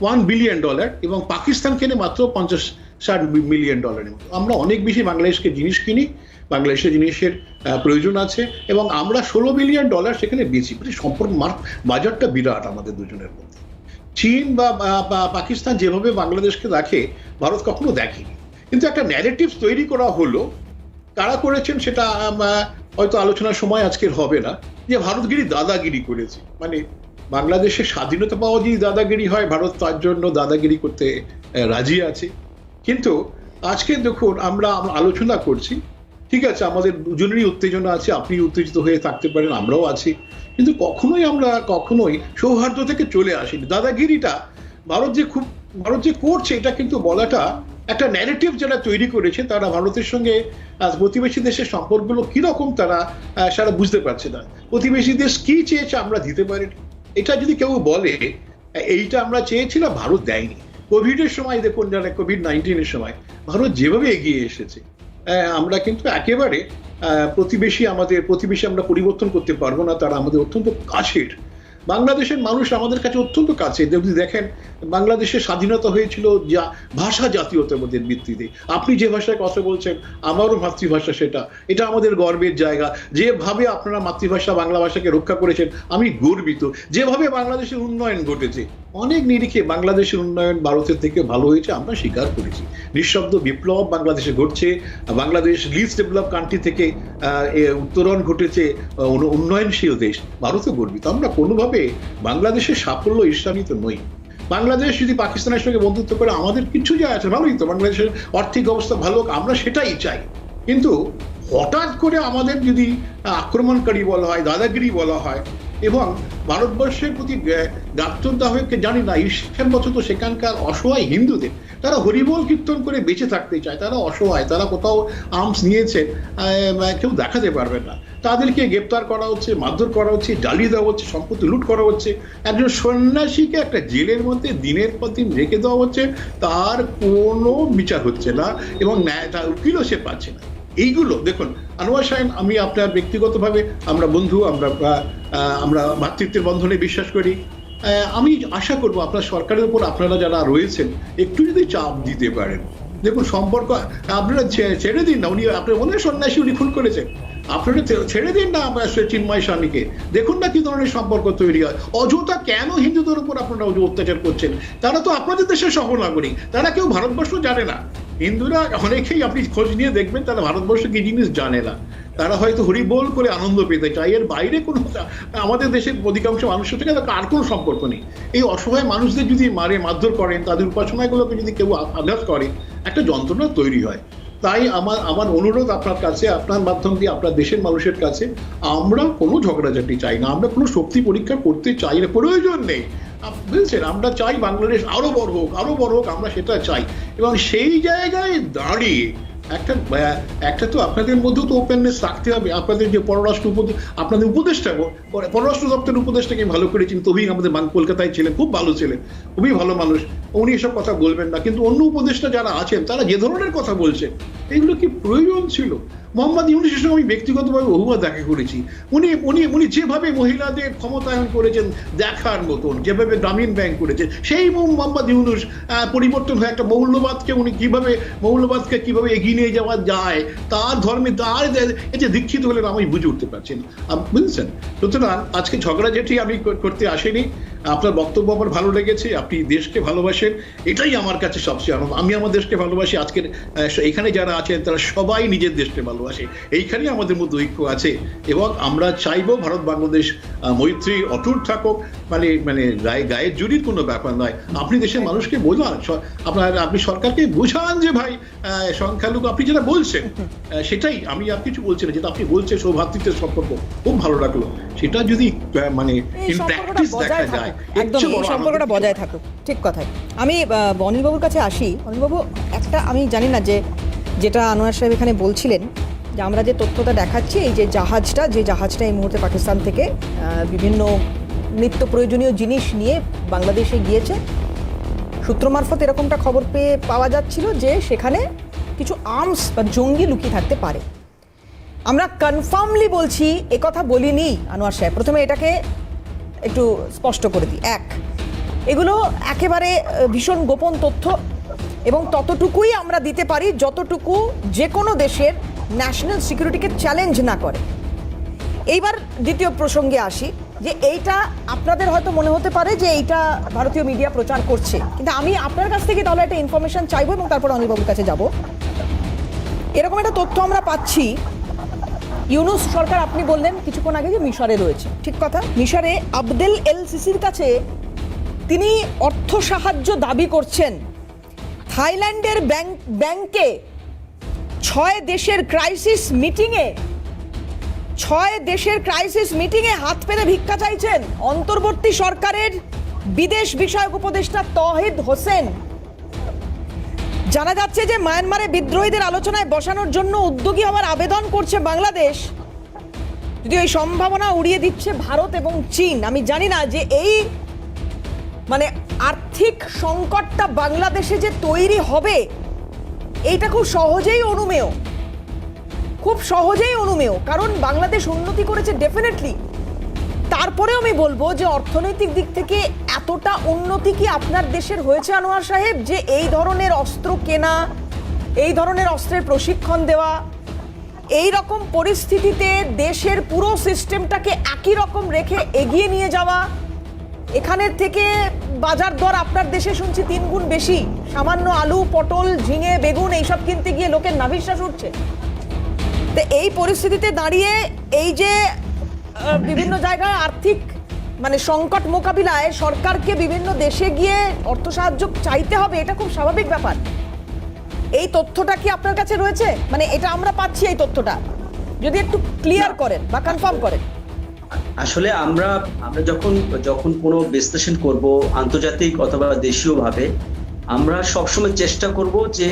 $1 বিলিয়ন, এবং পাকিস্তান কেনে মাত্র 50-60 মিলিয়ন ডলারের মতো। আমরা অনেক বেশি বাংলাদেশকে জিনিস কিনি, বাংলাদেশের জিনিসের প্রয়োজন আছে, এবং আমরা $16 বিলিয়ন সেখানে বেশি। সম্পর্ক বাজারটা বিরাট আমাদের দুজনের মধ্যে। চীন বা পাকিস্তান যেভাবে বাংলাদেশকে দেখে, ভারত কখনো দেখেনি। কিন্তু একটা ন্যারেটিভ তৈরি করা হলো, কারা করেছেন সেটা হয়তো আলোচনার সময় আজকের হবে না, যে ভারতগিরি দাদাগিরি করেছে। মানে বাংলাদেশের স্বাধীনতা পাওয়া যদি দাদাগিরি হয়, ভারত তার জন্য দাদাগিরি করতে রাজি আছে। কিন্তু আজকে দেখুন, আমরা আলোচনা করছি, ঠিক আছে, আমাদের দুজনেরই উত্তেজনা আছে, আপনি উত্তেজিত হয়ে থাকতে পারেন, আমরাও আছি, কিন্তু কখনোই সৌহার্দ্য থেকে চলে আসেনি। দাদাগিরিটা ভারত যে করছে, এটা কিন্তু বলাটা একটা ন্যারেটিভ যারা তৈরি করেছে, তারা ভারতের সঙ্গে প্রতিবেশী দেশের সম্পর্কগুলো কিরকম তারা সারা বুঝতে পারছে না। প্রতিবেশী দেশ কি চেয়েছে আমরা দিতে পারি, এটা যদি কেউ বলে এইটা আমরা চেয়েছিলাম, ভারত দেয়নি। কোভিডের সময় দেখুন, যারা COVID-19 সময় ভারত যেভাবে এগিয়ে এসেছে, আমরা কিন্তু একেবারে প্রতিবেশী আমরা পরিবর্তন করতে পারবো না, তারা আমাদের অত্যন্ত কাছের। বাংলাদেশের মানুষ আমাদের কাছে অত্যন্ত কাছে। যদি দেখেন বাংলাদেশের স্বাধীনতা হয়েছিল যা ভাষা জাতীয়তাবাদের ভিত্তিতে। আপনি যে ভাষায় কথা বলছেন আমারও মাতৃভাষা সেটা, এটা আমাদের গর্বের জায়গা। যেভাবে আপনারা মাতৃভাষা বাংলা ভাষাকে রক্ষা করেছেন আমি গর্বিত। যেভাবে বাংলাদেশের উন্নয়ন ঘটেছে অনেক নিরিখে বাংলাদেশের উন্নয়ন ভারতের থেকে ভালো হয়েছে আমরা স্বীকার করেছি। নিঃশব্দ বিপ্লব বাংলাদেশে ঘটছে, বাংলাদেশ লিস্ট ডেভেলপ কান্ট্রি থেকে উত্তরণ ঘটেছে উন্নয়নশীল দেশ, ভারতও গর্বিত। আমরা কোনোভাবে বাংলাদেশের সাফল্য ঈর্ষান্বিত নই। বাংলাদেশ যদি পাকিস্তানের সঙ্গে বন্ধুত্ব করে আমাদের কিছু যায় আছে, ভালোই তো, বাংলাদেশের আর্থিক অবস্থা ভালো হোক আমরা সেটাই চাই। কিন্তু হঠাৎ করে আমাদের যদি আক্রমণকারী বলা হয়, দাদাগিরি বলা হয় এবং ভারতবর্ষের প্রতি গাত্রদাহকে জানি না ঈর্ষার বছর তো সেখানকার অসহায় হিন্দুদের, তারা হরিবোল কীর্তন করে বেঁচে থাকতে চায়, তারা অসহায়, তারা কোথাও আর্মস নিয়েছে কেউ দেখাতে পারবে না, তাদেরকে গ্রেপ্তার করা হচ্ছে, মারধর করা হচ্ছে, জ্বালিয়ে দেওয়া হচ্ছে, সম্পত্তি লুট করা হচ্ছে। একজন সন্ন্যাসীকে একটা জেলের মধ্যে দিনের পর দিন রেখে দেওয়া হচ্ছে, তার কোনো বিচার হচ্ছে না এবং ন্যায়টা উকিলও সে পাচ্ছে না। এইগুলো দেখুন আনোয়ার সাহেব, আমি আপনার ব্যক্তিগতভাবে আমরা বন্ধু, আমরা ভ্রাতৃত্বের বন্ধনে বিশ্বাস করি। আমি আশা করব আপনার সরকারের উপর আপনারা যারা রয়েছেন একটু যদি চাপ দিতে পারেন। দেখুন সম্পর্ক আপনারা ছেড়ে দিন না, উনি আপনার মনে হয় সন্ন্যাসী উনি খুন করেছেন, আপনারা ছেড়ে দিন না চিন্ময় স্বামীকে, দেখুন না কি ধরনের সম্পর্ক তৈরি হয়। অযথা কেন হিন্দুদের উপর আপনারা অত্যাচার করছেন? তারা তো আপনাদের দেশের সহনাগরিক, তারা কেউ ভারতবর্ষ জানে না। হিন্দুরা অনেকেই আপনি খোঁজ নিয়ে দেখবেন তারা ভারতবর্ষ কি জিনিস জানে না, তারা হয়তো হরিবোল করে আনন্দ পেতে চায়, এর বাইরে কোনো আমাদের দেশের অধিকাংশ মানুষের থেকে আর কোনো সম্পর্ক নেই। এই অসহায় মানুষদের যদি মারধর করেন, তাদের উপাসনাগুলোকে যদি কেউ আঘাত করে, একটা যন্ত্রণা তৈরি হয়। তাই আমার অনুরোধ আপনার কাছে, আপনার মাধ্যম দিয়ে আপনার দেশের মানুষের কাছে, আমরা কোনো ঝগড়াঝাটি চাই না, আমরা কোনো শক্তি পরীক্ষা করতে চাই না, প্রয়োজন নেই, বুঝছেন? আমরা চাই বাংলাদেশ আরো বড় হোক, আরো বড় হোক, আমরা সেটা চাই। এবং সেই জায়গায় দাঁড়িয়ে একটা তো আপনাদের মধ্যেও তো ওপেননেস রাখতে হবে। আপনাদের যে আপনাদের উপদেষ্টা, পররাষ্ট্র দপ্তরের উপদেষ্টাকে ভালো করে চিনি, তবেই আমাদের কলকাতায় ছিলেন, খুব ভালো ছিলেন, খুবই ভালো মানুষ, উনি এসব কথা বলবেন না। কিন্তু অন্য উপদেষ্টা যারা আছেন তারা যে ধরনের কথা বলছেন এগুলো কি প্রয়োজন ছিল? মোহাম্মদ ইউনূসের সঙ্গে আমি ব্যক্তিগতভাবে বহুবার দেখা করেছি, উনি যেভাবে মহিলাদের ক্ষমতায়ন করেছেন দেখার মতন, যেভাবে গ্রামীণ ব্যাংক করেছেন, সেই মোহাম্মদ ইউনূস পরিবর্তন হয়ে একটা মৌলবাদকে কিভাবে এগিয়ে নিয়ে যাওয়া যায়, তার ধর্মে তার এই যে দীক্ষিত হলেন আমি বুঝে উঠতে পারছি না, বুঝছেন? সুতরাং আজকে ঝগড়াঝাটি আমি করতে আসিনি। আপনার বক্তব্য আমার ভালো লেগেছে, আপনি দেশকে ভালোবাসেন, এটাই আমার কাছে সবচেয়ে আনন্দ। আমি আমার দেশকে ভালোবাসি, আজকের এখানে যারা আছেন তারা সবাই নিজের দেশকে ভালোবাসে, এইখানেই আমাদের মধ্যে ঐক্য আছে এবং আমরা চাইবো ভারত বাংলাদেশ মৈত্রী অটুট থাকুক। মানে গায়ের জুড়ির কোনো ব্যাপার নয়। আপনি দেশের মানুষকে বোঝান, আপনি সরকারকে বোঝান যে ভাই সংখ্যালঘু, আপনি যেটা বলছেন সেটাই, আমি আর কিছু বলছি না, যেটা আপনি বলছেন সৌভ্রাতৃত্বের সম্পর্ক খুব ভালো লাগলো, সেটা যদি মানে ইন প্র্যাকটিস দেখা যায়, একদম এই সম্পর্কটা বজায় থাকুক। ঠিক কথাই। আমি অনিলবাবুর কাছে আসি। অনিলবাবু, একটা আমি জানি না যেটা আনোয়ার সাহেব এখানে বলছিলেন যে আমরা যে তথ্যটা দেখাচ্ছি, এই যে জাহাজটা এই মুহূর্তে পাকিস্তান থেকে বিভিন্ন নিত্য প্রয়োজনীয় জিনিস নিয়ে বাংলাদেশে গিয়েছে, সূত্র মারফত এরকমটা খবর পাওয়া যাচ্ছিল যে সেখানে কিছু আর্মস বা জঙ্গি লুকিয়ে থাকতে পারে। আমরা কনফার্মলি বলছি, একথা বলিনি আনোয়ার সাহেব, প্রথমে এটাকে একটু স্পষ্ট করে দিই। এগুলো একেবারে ভীষণ গোপন তথ্য এবং ততটুকুই আমরা দিতে পারি যতটুকু যে কোনো দেশের ন্যাশনাল সিকিউরিটিকে চ্যালেঞ্জ না করে। এইবার দ্বিতীয় প্রসঙ্গে আসি, যে এইটা আপনাদের হয়তো মনে হতে পারে যে এইটা ভারতীয় মিডিয়া প্রচার করছে, কিন্তু আমি আপনার কাছ থেকে তাহলে একটা ইনফরমেশন চাইবো এবং তারপর অনিলবাবুর কাছে যাব। এরকম একটা তথ্য আমরা পাচ্ছি, ইউনূস সরকার, আপনি বললেন কিছুক্ষণ আগে যে মিশরে রয়েছে, ঠিক কথা, মিশরে আবদেল এল সিসির কাছে তিনি অর্থ সাহায্য দাবি করছেন। থাইল্যান্ডের ব্যাংকে 6 দেশের ক্রাইসিস মিটিংয়ে হাত পেতে ভিক্ষা চাইছেন অন্তর্বর্তী সরকারের বিদেশ বিষয়ক উপদেষ্টা তৌহিদ হোসেন। জানা যাচ্ছে যে মায়ানমারে বিদ্রোহীদের আলোচনায় বসানোর জন্য উদ্যোগী হওয়ার আবেদন করছে বাংলাদেশ, যদিও এই সম্ভাবনা উড়িয়ে দিচ্ছে ভারত এবং চীন। আমি জানি না যে এই মানে আর্থিক সংকটটা বাংলাদেশে যে তৈরি হবে এইটা খুব সহজেই অনুমেয়, কারণ বাংলাদেশ উন্নতি করেছে ডেফিনেটলি, তারপরে আমি বলবো যে অর্থনৈতিক দিক থেকে এতটা উন্নতি কি আপনার দেশের হয়েছে আনোয়ার সাহেব, যে এই ধরনের অস্ত্র কেনা, এই ধরনের অস্ত্রের প্রশিক্ষণ দেওয়া, এই রকম পরিস্থিতিতে দেশের পুরো সিস্টেমটাকে একই রকম রেখে এগিয়ে নিয়ে যাওয়া? এখানের থেকে বাজার দর আপনার দেশে শুনছি 3 গুণ বেশি, সামান্য আলু, পটল, ঝিঙে, বেগুন এইসব কিনতে গিয়ে লোকের নাভিশ্বাস উঠছে। তো এই পরিস্থিতিতে দাঁড়িয়ে এই যে বিভিন্ন জায়গায় আর্থিক মানে সংকট মোকাবিলায় সরকারকে বিভিন্ন দেশে গিয়ে অর্থ সাহায্য চাইতে হবে, এটা খুব স্বাভাবিক ব্যাপার। এই তথ্যটা কি আপনার কাছে রয়েছে? মানে এটা আমরা পাচ্ছি এই তথ্যটা, যদি একটু ক্লিয়ার করেন বা কনফার্ম করেন। আসলে আমরা যখন কোনো বিশ্লেষণ করব আন্তর্জাতিক অথবা দেশীয় ভাবে, আমরা সবসময় চেষ্টা করব যে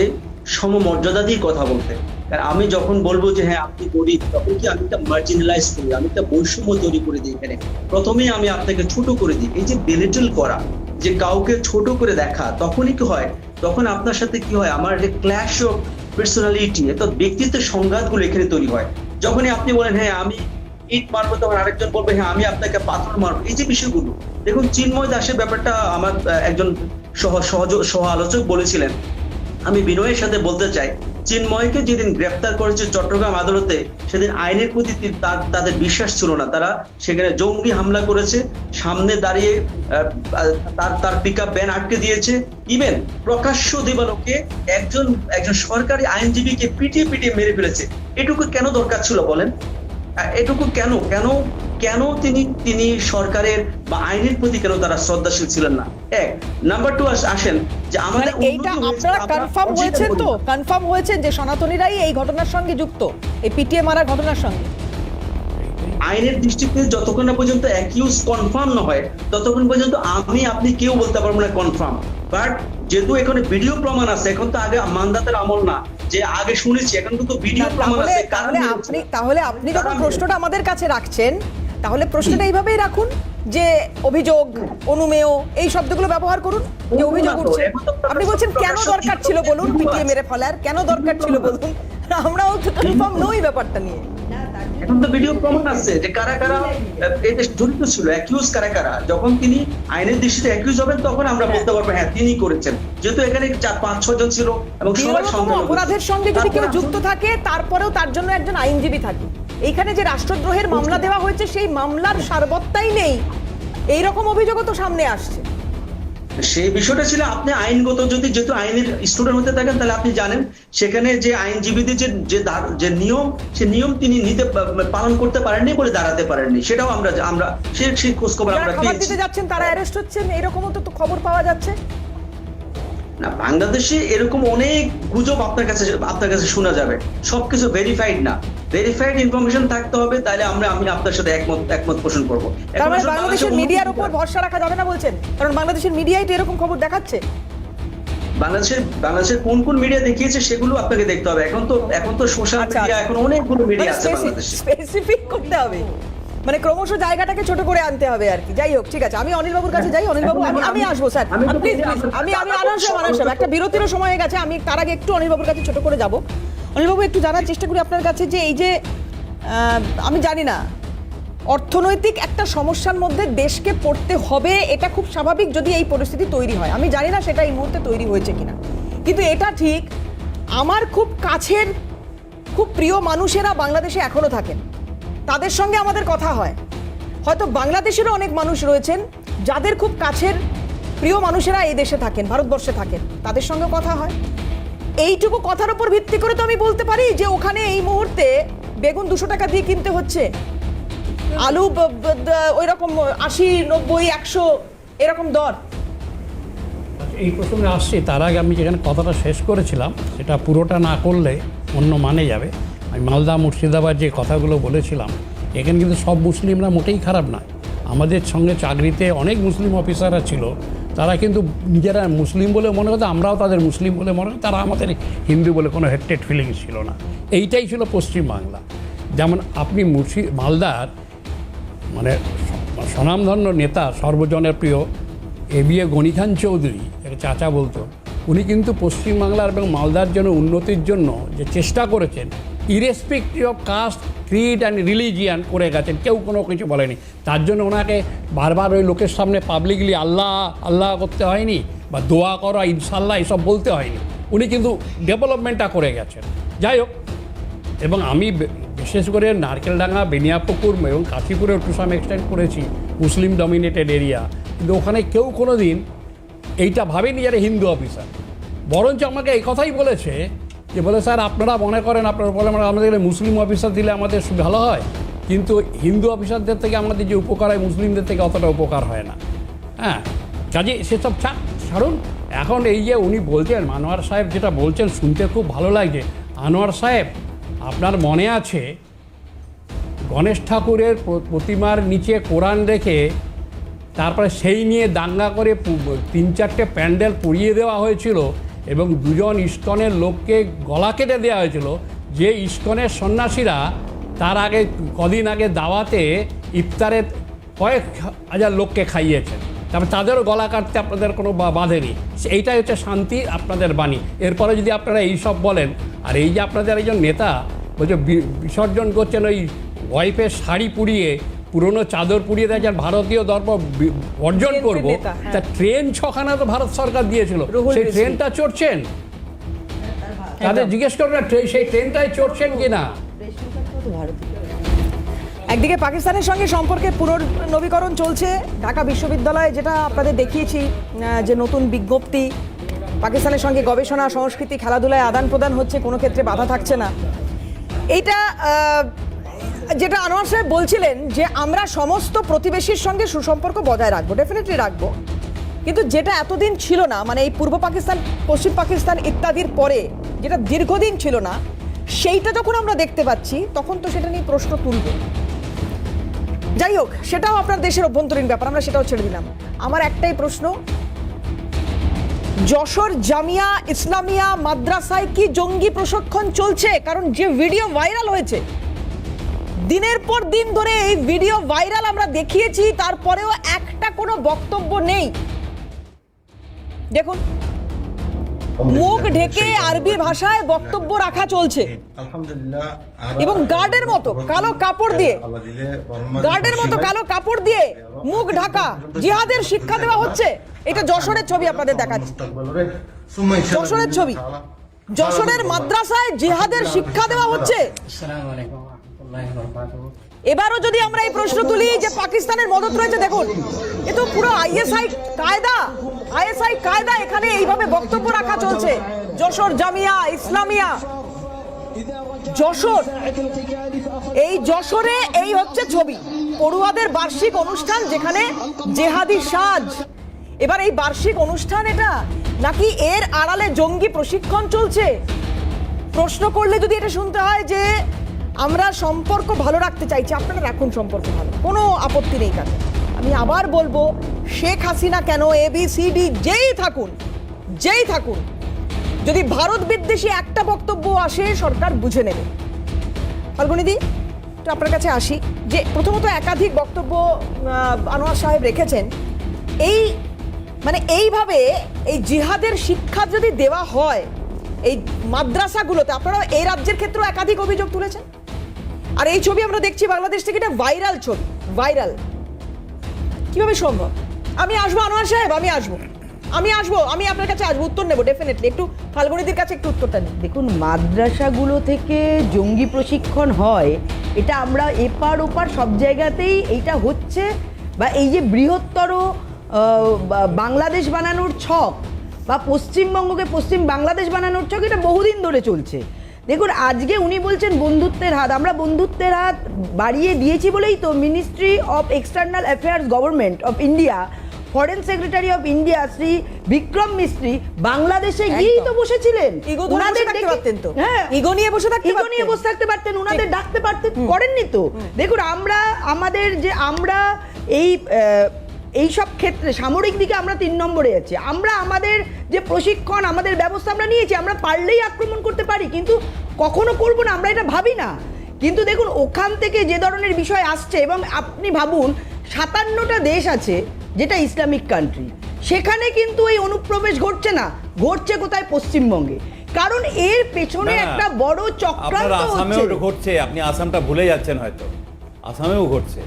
সমমর্যাদা দিয়ে কথা বলতে। কারণ আমি যখন বলবো যে হ্যাঁ আপনি গরিব, তখন কি আমি একটা মার্জিনালাইজ করি, আমি একটা বৈষম্য তৈরি করে দিই। এখানে প্রথমেই আমি আপনাকে ছোট করে দিই। এই যে বেলিটল করা, যে কাউকে ছোট করে দেখা, তখনই কি হয়, তখন আপনার সাথে কি হয়, আমার যে ক্ল্যাশ অফ পার্সোনালিটি, অর্থাৎ ব্যক্তিত্বের সংঘাতগুলো এখানে তৈরি হয়। যখনই আপনি বলেন হ্যাঁ আমি ইট মারবো, তখন আরেকজন বলবে হ্যাঁ আমি আপনাকে পাথর মারবো। এই যে বিষয়গুলো দেখুন, চিন্ময় দাসের ব্যাপারটা আমার একজন সহ আলোচক বলেছিলেন। আমি বিনয়ের সাথে বলতে চাই, চিন্ময়কে যেদিন গ্রেফতার করেছে চট্টগ্রাম আদালতে, সেদিন আইনের প্রতি তাদের বিশ্বাস ছিল না। তারা সেখানে জঙ্গি হামলা করেছে, সামনে দাঁড়িয়ে তার পিকআপ ভ্যান আটকে দিয়েছে, ইভেন প্রকাশ্য দিবালোকে একজন সরকারি আইনজীবীকে পিটিয়ে মেরে ফেলেছে। এটুকু কেন দরকার ছিল বলেন? এটুকু কেন তিনি সরকারের বা আইনের প্রতি কেন তারা শ্রদ্ধাশীল ছিলেন না? এক নাম্বার 2 আসেন যে আমাদের এইটা আপনারা কনফার্ম হয়েছেন তো, কনফার্ম হয়েছেন যে সনাতনীরাই এই ঘটনার সঙ্গে যুক্ত, এই পিটিএ মারার ঘটনার সঙ্গে? আইনের দৃষ্টিতে যতক্ষণ না পর্যন্ত অ্যাকিউজ কনফার্ম না হয়, ততক্ষণ পর্যন্ত আপনি কেউ বলতে পারবো না কনফার্ম। বাট যেহেতু এখানে ভিডিও প্রমাণ আছে, এখন তো আগে মানদাতের আমল না যে আগে শুনেছি, এখন তো ভিডিও প্রমাণ আছে। তাহলে আপনি যখন প্রশ্নটা আমাদের কাছে রাখছেন, তাহলে প্রশ্নটা এইভাবেই রাখুন যে অভিযোগ, অনুমেয়, এই শব্দগুলো ব্যবহার করুন যে অভিযোগ উঠছে। আপনি বলছেন কেন দরকার ছিল বলুন পিটিএ মেরে ফেলার, কেন দরকার ছিল বলুন। আমরাও তো কনফার্ম নই ব্যাপারটা নিয়ে। এখন তো ভিডিও প্রমাণ আছে যে কারা এতে জড়িত ছিল, অ্যাকিউজ কারা। যখন তিনি আইনের দৃষ্টিতে অ্যাকিউজ হবেন, তখন আমরা বলতে পারবো হ্যাঁ তিনি করেছেন, যেহেতু এখানে 4-5-6 জন ছিল এবং সবাই সন্দেহ। অপরাধের সঙ্গে যদি কেউ যুক্ত থাকে, তারপরেও তার জন্য একজন আইনজীবী থাকে। এইখানে যে রাষ্ট্রদ্রোহের মামলা দেওয়া হয়েছে, সেই মামলার সারবত্তাই নেই, এইরকম অভিযোগও তো সামনে আসছে। সেই বিষয়টা ছিল, আপনি আইনগত যেহেতু আইনের স্টুডেন্ট হতে থাকেন, তাহলে আপনি জানেন সেখানে যে আইনজীবীদের যে নিয়ম, সে নিয়ম তিনি পালন করতে পারেননি বলে দাঁড়াতে পারেননি। সেটাও আমরা সেই খোঁজ খবর আমরা পেয়েছি। দিতে যাচ্ছেন তারা অ্যারেস্ট হচ্ছেন, এরকমও তো খবর পাওয়া যাচ্ছে না। বাংলাদেশে এরকম অনেক গুজব আপনার কাছে শোনা যাবে, সবকিছু ভেরিফাইড না। ভেরিফাইড ইনফরমেশন থাকতে হবে, তাহলে আমি আপনার সাথে একমত পোষণ করবো। তার মানে বাংলাদেশের মিডিয়ার উপর ভরসা রাখা যাবে না বলছেন? কারণ বাংলাদেশের মিডিয়াই তো এরকম খবর দেখাচ্ছে। বাংলাদেশের কোন মিডিয়া দেখিয়েছে সেগুলো আপনাকে দেখতে হবে। এখন তো সোশ্যাল মিডিয়া, এখন অনেকগুলো মিডিয়া আছে বাংলাদেশে। স্পেসিফিক করতে হবে, মানে ক্রমশ জায়গাটাকে ছোট করে আনতে হবে আর কি। যাই হোক, ঠিক আছে, আমি অনিল বাবুর কাছে যাই। অনিল বাবু, আমি আসবো স্যার, আমি আনারস একটা বিরতির সময় হয়ে গেছে, আমি তার আগে একটু অনিল বাবুর কাছে ছোট করে যাব। অনিল বাবু, একটু জানার চেষ্টা করি আপনার কাছে যে এই যে আমি জানি না, অর্থনৈতিক একটা সমস্যার মধ্যে দেশকে পড়তে হবে, এটা খুব স্বাভাবিক যদি এই পরিস্থিতি তৈরি হয়। আমি জানি না সেটা এই মুহূর্তে তৈরি হয়েছে কিনা, কিন্তু এটা ঠিক, আমার খুব কাছের খুব প্রিয় মানুষেরা বাংলাদেশে এখনো থাকেন, তাদের সঙ্গে আমাদের কথা হয়। হয়তো বাংলাদেশেরও অনেক মানুষ রয়েছেন যাদের খুব কাছের প্রিয় মানুষেরা এই দেশে থাকেন, ভারতবর্ষে থাকেন, তাদের সঙ্গে কথা হয়। এইটুকু কথার উপর ভিত্তি করে তো আমি বলতে পারি যে ওখানে এই মুহূর্তে বেগুন 200 টাকা দিয়ে কিনতে হচ্ছে, আলু ওই রকম 80, 90, 100 এরকম দর। এই প্রসঙ্গে আসছি, তার আগে আমি যেখানে কথাটা শেষ করেছিলাম সেটা পুরোটা না করলে অন্য মানে যাবে। আমি মালদা, মুর্শিদাবাদ যে কথাগুলো বলেছিলাম, এখানে কিন্তু সব মুসলিমরা মোটেই খারাপ নয়। আমাদের সঙ্গে চাকরিতে অনেক মুসলিম অফিসাররা ছিল, তারা কিন্তু নিজেরা মুসলিম বলে মনে হতো, আমরাও তাদের মুসলিম বলে মনে হতো, তারা আমাদের হিন্দু বলে কোনো হেটেড ফিলিংস ছিল না। এইটাই ছিল পশ্চিমবাংলা। যেমন আপনি মালদার মানে স্বনামধন্য নেতা, সর্বজনের প্রিয় এ গনি খান চৌধুরী, একে চাচা বলতো, উনি কিন্তু পশ্চিমবাংলার এবং মালদার জন্য উন্নতির জন্য যে চেষ্টা করেছেন, irrespective of caste, creed and religion করে গেছেন, কেউ কোনো কিছু বলেনি। তার জন্য ওনাকে বারবার ওই লোকের সামনে পাবলিকলি আল্লাহ আল্লাহ করতে হয়নি, বা দোয়া করা ইনশাল্লাহ এসব বলতে হয়নি। উনি কিন্তু ডেভেলপমেন্টটা করে গেছেন। যাই হোক, এবং আমি বিশেষ করে নারকেলডাঙ্গা, বেনিয়াপুকুর এবং কাশীপুরেও টু সাম এক্সটেন্ড করেছি, মুসলিম ডমিনেটেড এরিয়া, কিন্তু ওখানে কেউ কোনো দিন এইটা ভাবেনি যারা হিন্দু অফিসার। বরঞ্চ আমাকে এই কথাই বলেছে যে বলে স্যার আপনারা মনে করেন আপনারা বলে আমাদের মুসলিম অফিসার দিলে আমাদের ভালো হয়, কিন্তু হিন্দু অফিসারদের থেকে আমাদের যে উপকার হয় মুসলিমদের থেকে অতটা উপকার হয় না। হ্যাঁ, কাজে সেসব ছাড়ুন। এখন এই যে উনি বলছেন, আনোয়ার সাহেব যেটা বলছেন শুনতে খুব ভালো লাগছে। আনোয়ার সাহেব, আপনার মনে আছে গণেশ ঠাকুরের প্রতিমার নিচে কোরআন রেখে তারপরে সেই নিয়ে দাঙ্গা করে 3-4টে প্যান্ডেল পুড়িয়ে দেওয়া হয়েছিল এবং 2জন ইস্কনের লোককে গলা কেটে দেওয়া হয়েছিল, যে ইস্কনের সন্ন্যাসীরা তার আগে কদিন আগে দাওয়াতে ইফতারে কয়েক হাজার লোককে খাইয়েছেন, তারপর তাদেরও গলা কাটতে আপনাদের কোনো বাধেনি। এইটাই হচ্ছে শান্তি আপনাদের বাণী। এরপরে যদি আপনারা এইসব বলেন, আর এই যে আপনাদের একজন নেতা বলছে বিসর্জন করছেন ওই ওয়াইফের শাড়ি পুড়িয়ে, পুরনো চাদর পুড়িয়ে দেয়, যার ভারতীয় দর্প অর্জন করবো, তা ট্রেন 6খানা তো ভারত সরকার দিয়েছিল, সেই ট্রেনটা চড়ছেন? তাদের জিজ্ঞেস করবেন সেই ট্রেনটাই চড়ছেন কিনা। একদিকে পাকিস্তানের সঙ্গে সম্পর্কের পুনর্নবীকরণ চলছে, ঢাকা বিশ্ববিদ্যালয়ে যেটা আপনাদের দেখিয়েছি যে নতুন বিজ্ঞপ্তি, পাকিস্তানের সঙ্গে গবেষণা, সংস্কৃতি, খেলাধুলায় আদান প্রদান হচ্ছে, কোনো ক্ষেত্রে বাধা থাকছে না। এইটা যেটা আনোয়ার সাহেব বলছিলেন যে আমরা সমস্ত প্রতিবেশীর সঙ্গে সুসম্পর্ক বজায় রাখবো, ডেফিনেটলি রাখবো, কিন্তু যেটা এতদিন ছিল না, মানে এই পূর্ব পাকিস্তান, পশ্চিম পাকিস্তান ইত্যাদির পরে যেটা দীর্ঘদিন ছিল না, সেইটা যখন আমরা দেখতে পাচ্ছি তখন তো সেটা নিয়ে প্রশ্ন তুলবে। যাই হোক, সেটাও আপনার দেশের অভ্যন্তরীণ ব্যাপার, আমরা সেটাও ছেড়ে দিলাম। আমার একটাই প্রশ্ন, যশোর জামিয়া ইসলামিয়া মাদ্রাসায় কি জঙ্গি প্রশিক্ষণ চলছে? কারণ যে ভিডিও ভাইরাল হয়েছে, দিনের পর দিন ধরে এই ভিডিও ভাইরাল আমরা দেখিয়েছি, তারপরেও একটা কোনো বক্তব্য নেই। দেখুন, মুখ ঢেকে আরবি ভাষায় বক্তব্য রাখা চলছে এবং গার্ডের মতো কালো কাপড় দিয়ে মুখ ঢাকা জিহাদের শিক্ষা দেওয়া হচ্ছে। এটা যশোরের ছবি আপনাদের দেখাচ্ছি, যশোরের ছবি, যশোরের মাদ্রাসায় জিহাদের শিক্ষা দেওয়া হচ্ছে। এবারও যদি আমরা এই প্রশ্ন তুলি যে পাকিস্তানের মদত রয়েছে, দেখুন এ তো পুরো আইএসআই কায়দা, এখানে এইভাবে বক্তব্য রাখা চলছে। যশোর জামিয়া ইসলামিয়া, যশোর, এই যশোরে এই হচ্ছে ছবি, পড়ুয়াদের বার্ষিক অনুষ্ঠান যেখানে জেহাদি সাজ। এবার এই বার্ষিক অনুষ্ঠান এটা নাকি এর আড়ালে জঙ্গি প্রশিক্ষণ চলছে? প্রশ্ন করলে যদি এটা শুনতে হয় যে আমরা সম্পর্ক ভালো রাখতে চাইছি, আপনারা রাখুন সম্পর্ক ভালো, কোনো আপত্তি নেই তাতে। আমি আবার বলবো, শেখ হাসিনা কেন, ABCD যেই থাকুন, যদি ভারত বিদ্বেষী একটা বক্তব্য আসে সরকার বুঝে নেবে। ফাল্গুনিদি, তো আপনার কাছে আসি, যে প্রথমত একাধিক বক্তব্য আনোয়ার সাহেব রেখেছেন, এইভাবে এই জিহাদের শিক্ষা যদি দেওয়া হয় এই মাদ্রাসাগুলোতে, আপনারা এই রাজ্যের ক্ষেত্রেও একাধিক অভিযোগ তুলেছেন, আর এই ছবি আমরা দেখছি বাংলাদেশ থেকে, এটা ভাইরাল ছবি, ভাইরাল কিভাবে সম্ভব? আমি আসবো আনোয়ার সাহেব, আমি আপনার কাছে আসবো, উত্তর নেবো ডেফিনেটলি। একটু ফাল্গুনিদির কাছে একটু উত্তরটা নিই। দেখুন, মাদ্রাসাগুলো থেকে জঙ্গি প্রশিক্ষণ হয়, এটা আমরা এপার ওপার সব জায়গাতেই এইটা হচ্ছে, বা এই যে বৃহত্তর বাংলাদেশ বানানোর ছক, বা পশ্চিমবঙ্গকে পশ্চিম বাংলাদেশ বানানোর ছক, এটা বহুদিন ধরে চলছে। দেখুন, আজকে উনি বলছেন বন্ধুত্বের হাত, আমরা বন্ধুত্বের হাত বাড়িয়ে দিয়েছি বলেই তো ministry of external affairs government of India, foreign secretary of India Shri Vikram Misri বাংলাদেশে গিয়েই তো বসেছিলেন। হ্যাঁ, ইগো নিয়ে বসে থাকতে পারতেন, ওনাদের ডাকতে পারতেন, করেননি তো। দেখুন, আমরা এই সব ক্ষেত্রে সামরিক দিকে আমরা 3 নম্বরে আছি। আমরা আমাদের যে প্রশিক্ষণ, আমাদের ব্যবস্থা আমরা নিয়েছি, আমরা পারলেই আক্রমণ করতে পারি, কিন্তু কখনো করবো না, আমরা এটা ভাবি না। কিন্তু দেখুন, ওখান থেকে যে ধরনের বিষয় আসছে, এবং আপনি ভাবুন 57টা দেশ আছে যেটা ইসলামিক কান্ট্রি, সেখানে কিন্তু এই অনুপ্রবেশ ঘটছে না, ঘটছে কোথায়? পশ্চিমবঙ্গে। কারণ এর পেছনে একটা বড় চক্রান্ত আপনার আসামেও হচ্ছে। ঘটছে, আপনি আসামটা ভুলে যাচ্ছেন হয়তো, আসামেও ঘটছে।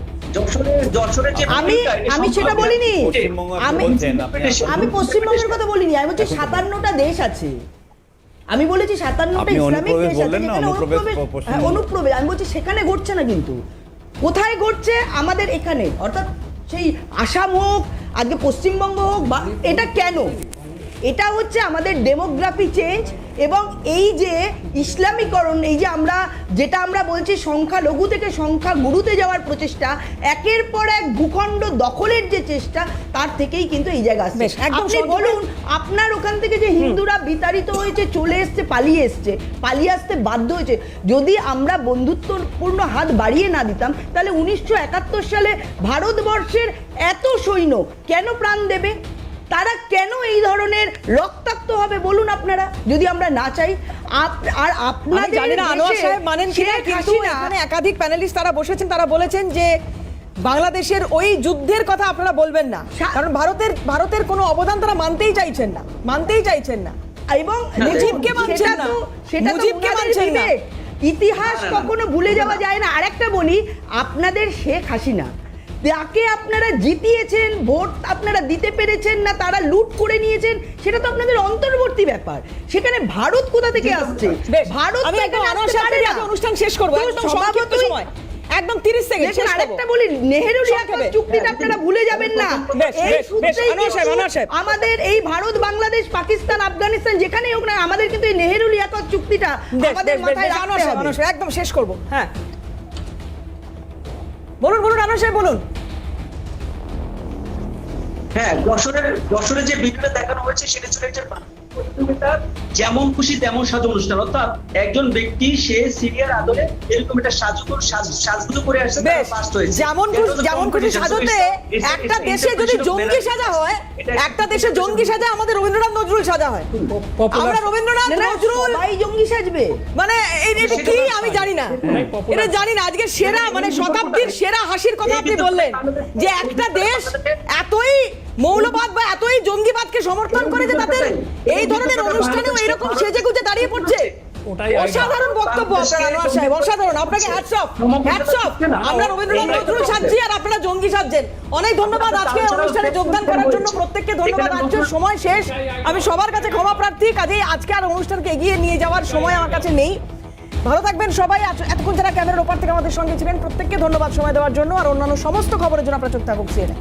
আমি সেটা বলিনি, পশ্চিমবঙ্গ আপনি আমি বলছেন, আপনি আমি পশ্চিমবঙ্গের কথা বলিনি, আমি বলছি 57টা দেশ আছে, আমি বলেছি 57টা আপনি ইসলামিক অনুপ্রবেশ দেশ আছে বললেন না, যেখানে অনুপ্রবেশ অনুপ্রবেশ, হ্যাঁ, অনুপ্রবেশ আমি বলছি সেখানে ঘটছে না, কিন্তু কোথায় ঘটছে আমাদের এখানে, অর্থাৎ সেই আসাম হোক আজকে পশ্চিমবঙ্গ হোক, বা এটা কেন, এটা হচ্ছে আমাদের ডেমোগ্রাফি চেঞ্জ এবং এই যে ইসলামীকরণ, এই যে যেটা আমরা বলছি সংখ্যালঘু থেকে সংখ্যা গুরুতে যাওয়ার প্রচেষ্টা, একের পর এক ভূখণ্ড দখলের যে চেষ্টা, তার থেকেই কিন্তু এই জায়গা আসছে। আপনি বলুন আপনার ওখান থেকে যে হিন্দুরা বিতাড়িত হয়েছে, চলে এসছে, পালিয়ে আসতে বাধ্য হয়েছে, যদি আমরা বন্ধুত্বপূর্ণ হাত বাড়িয়ে না দিতাম তাহলে 1971 সালে ভারতবর্ষের এত সৈন্য কেন প্রাণ দেবে, তারা কেন এই ধরনের রক্তাক্ত হবে বলুন আপনারা, যদি আমরা না চাই। আর আপনাদের জানি না আনোয়ার সাহেব মানেন কিনা, কিন্তু এখানে একাধিক প্যানেলিস্ট তারা বসেছেন, তারা বলেছেন যে বাংলাদেশের ওই যুদ্ধের কথা আপনারা বলবেন না, কারণ ভারতের কোনো অবদান তারা মানতেই চাইছেন না এবং মুজিবকে মানছেন না, সেটা মুজিবকে মানছেন না। ইতিহাস কখনো ভুলে যাওয়া যায় না। আরেকটা বলি, আপনাদের শেখ হাসিনা তাকে আপনারা জিতিয়েছেন, ভোট আপনারা দিতে পেরেছেন না, তারা লুট করে নিয়েছেন, সেটা তো আপনাদের অন্তর্বর্তী ব্যাপার। সেখানে ভারত কোথা থেকে আসছে, ভারত আমি একদম আনোয়ার সাহেবের আগে অনুষ্ঠান শেষ করব, একদম সংক্ষিপ্ত সময়, একদম 30 সেকেন্ড শেষ করব। আরেকটা বলি, নেহেরু লিয়াকত চুক্তিটা আপনারা ভুলে যাবেন না। আমাদের এই ভারত, বাংলাদেশ, পাকিস্তান, আফগানিস্তান যেখানেই হোক না, আমাদের কিন্তু এই নেহেরু লিয়াকত চুক্তিটা আমাদের মাথায় রাখতে হবে। একদম শেষ করব। হ্যাঁ বলুন আনোয়ার সাহেব বলুন। হ্যাঁ, যশোরে যে ভিডিওটা দেখানো হয়েছে সেটা ছিল একটা যেমন খুশি তেমন সাজু অনুষ্ঠান, অর্থাৎ একজন ব্যক্তি সে সিরিয়ার আদলে এরকম একটা সাজগুলো করে আসছে, যেমন খুশি সাজাতে একটা দেশে যদি জঙ্গি সাজা হয়, একটা দেশে জঙ্গি সাজা আমাদের রবীন্দ্রনাথ নজরুল সাজা হয়, আমরা রবীন্দ্রনাথ নজরুল সবাই জঙ্গি সাজবে, মানে এটা কি আমি জানি না, এটা জানি না। আজকে সেরা মানে শতাব্দীর সেরা হাসির কথা আপনি বললেন যে একটা দেশ এতই মৌলবাদ বা এতই জঙ্গিবাদকে সমর্থন করে যে তাদের এই ধরনের অনুষ্ঠানেও এরকম সেজে গুজে দাঁড়িয়ে পড়ছে। অসাধারণ বক্তব্য আপনার আনোয়ার সাহেব, অসাধারণ, আপনাকে হ্যাটস অফ। আমরা রবীন্দ্রনাথ নজরুল সাজছি আর আপনারা জঙ্গি সাজছেন। অনেক ধন্যবাদ আজকে অনুষ্ঠানে যোগদান করার জন্য প্রত্যেককে ধন্যবাদ। আজকের সময় শেষ, আমি সবার কাছে ক্ষমা প্রার্থী, কাজেই আজকে আর অনুষ্ঠানকে এগিয়ে নিয়ে যাওয়ার সময় আমার কাছে নেই। ভালো থাকবেন সবাই। এতক্ষণ যারা ক্যামেরার ওপার থেকে আমাদের সঙ্গে ছিলেন প্রত্যেককে ধন্যবাদ সময় দেওয়ার জন্য, আর অন্যান্য সমস্ত খবরের জন্য আপনারা চোখ থাকুক CNN।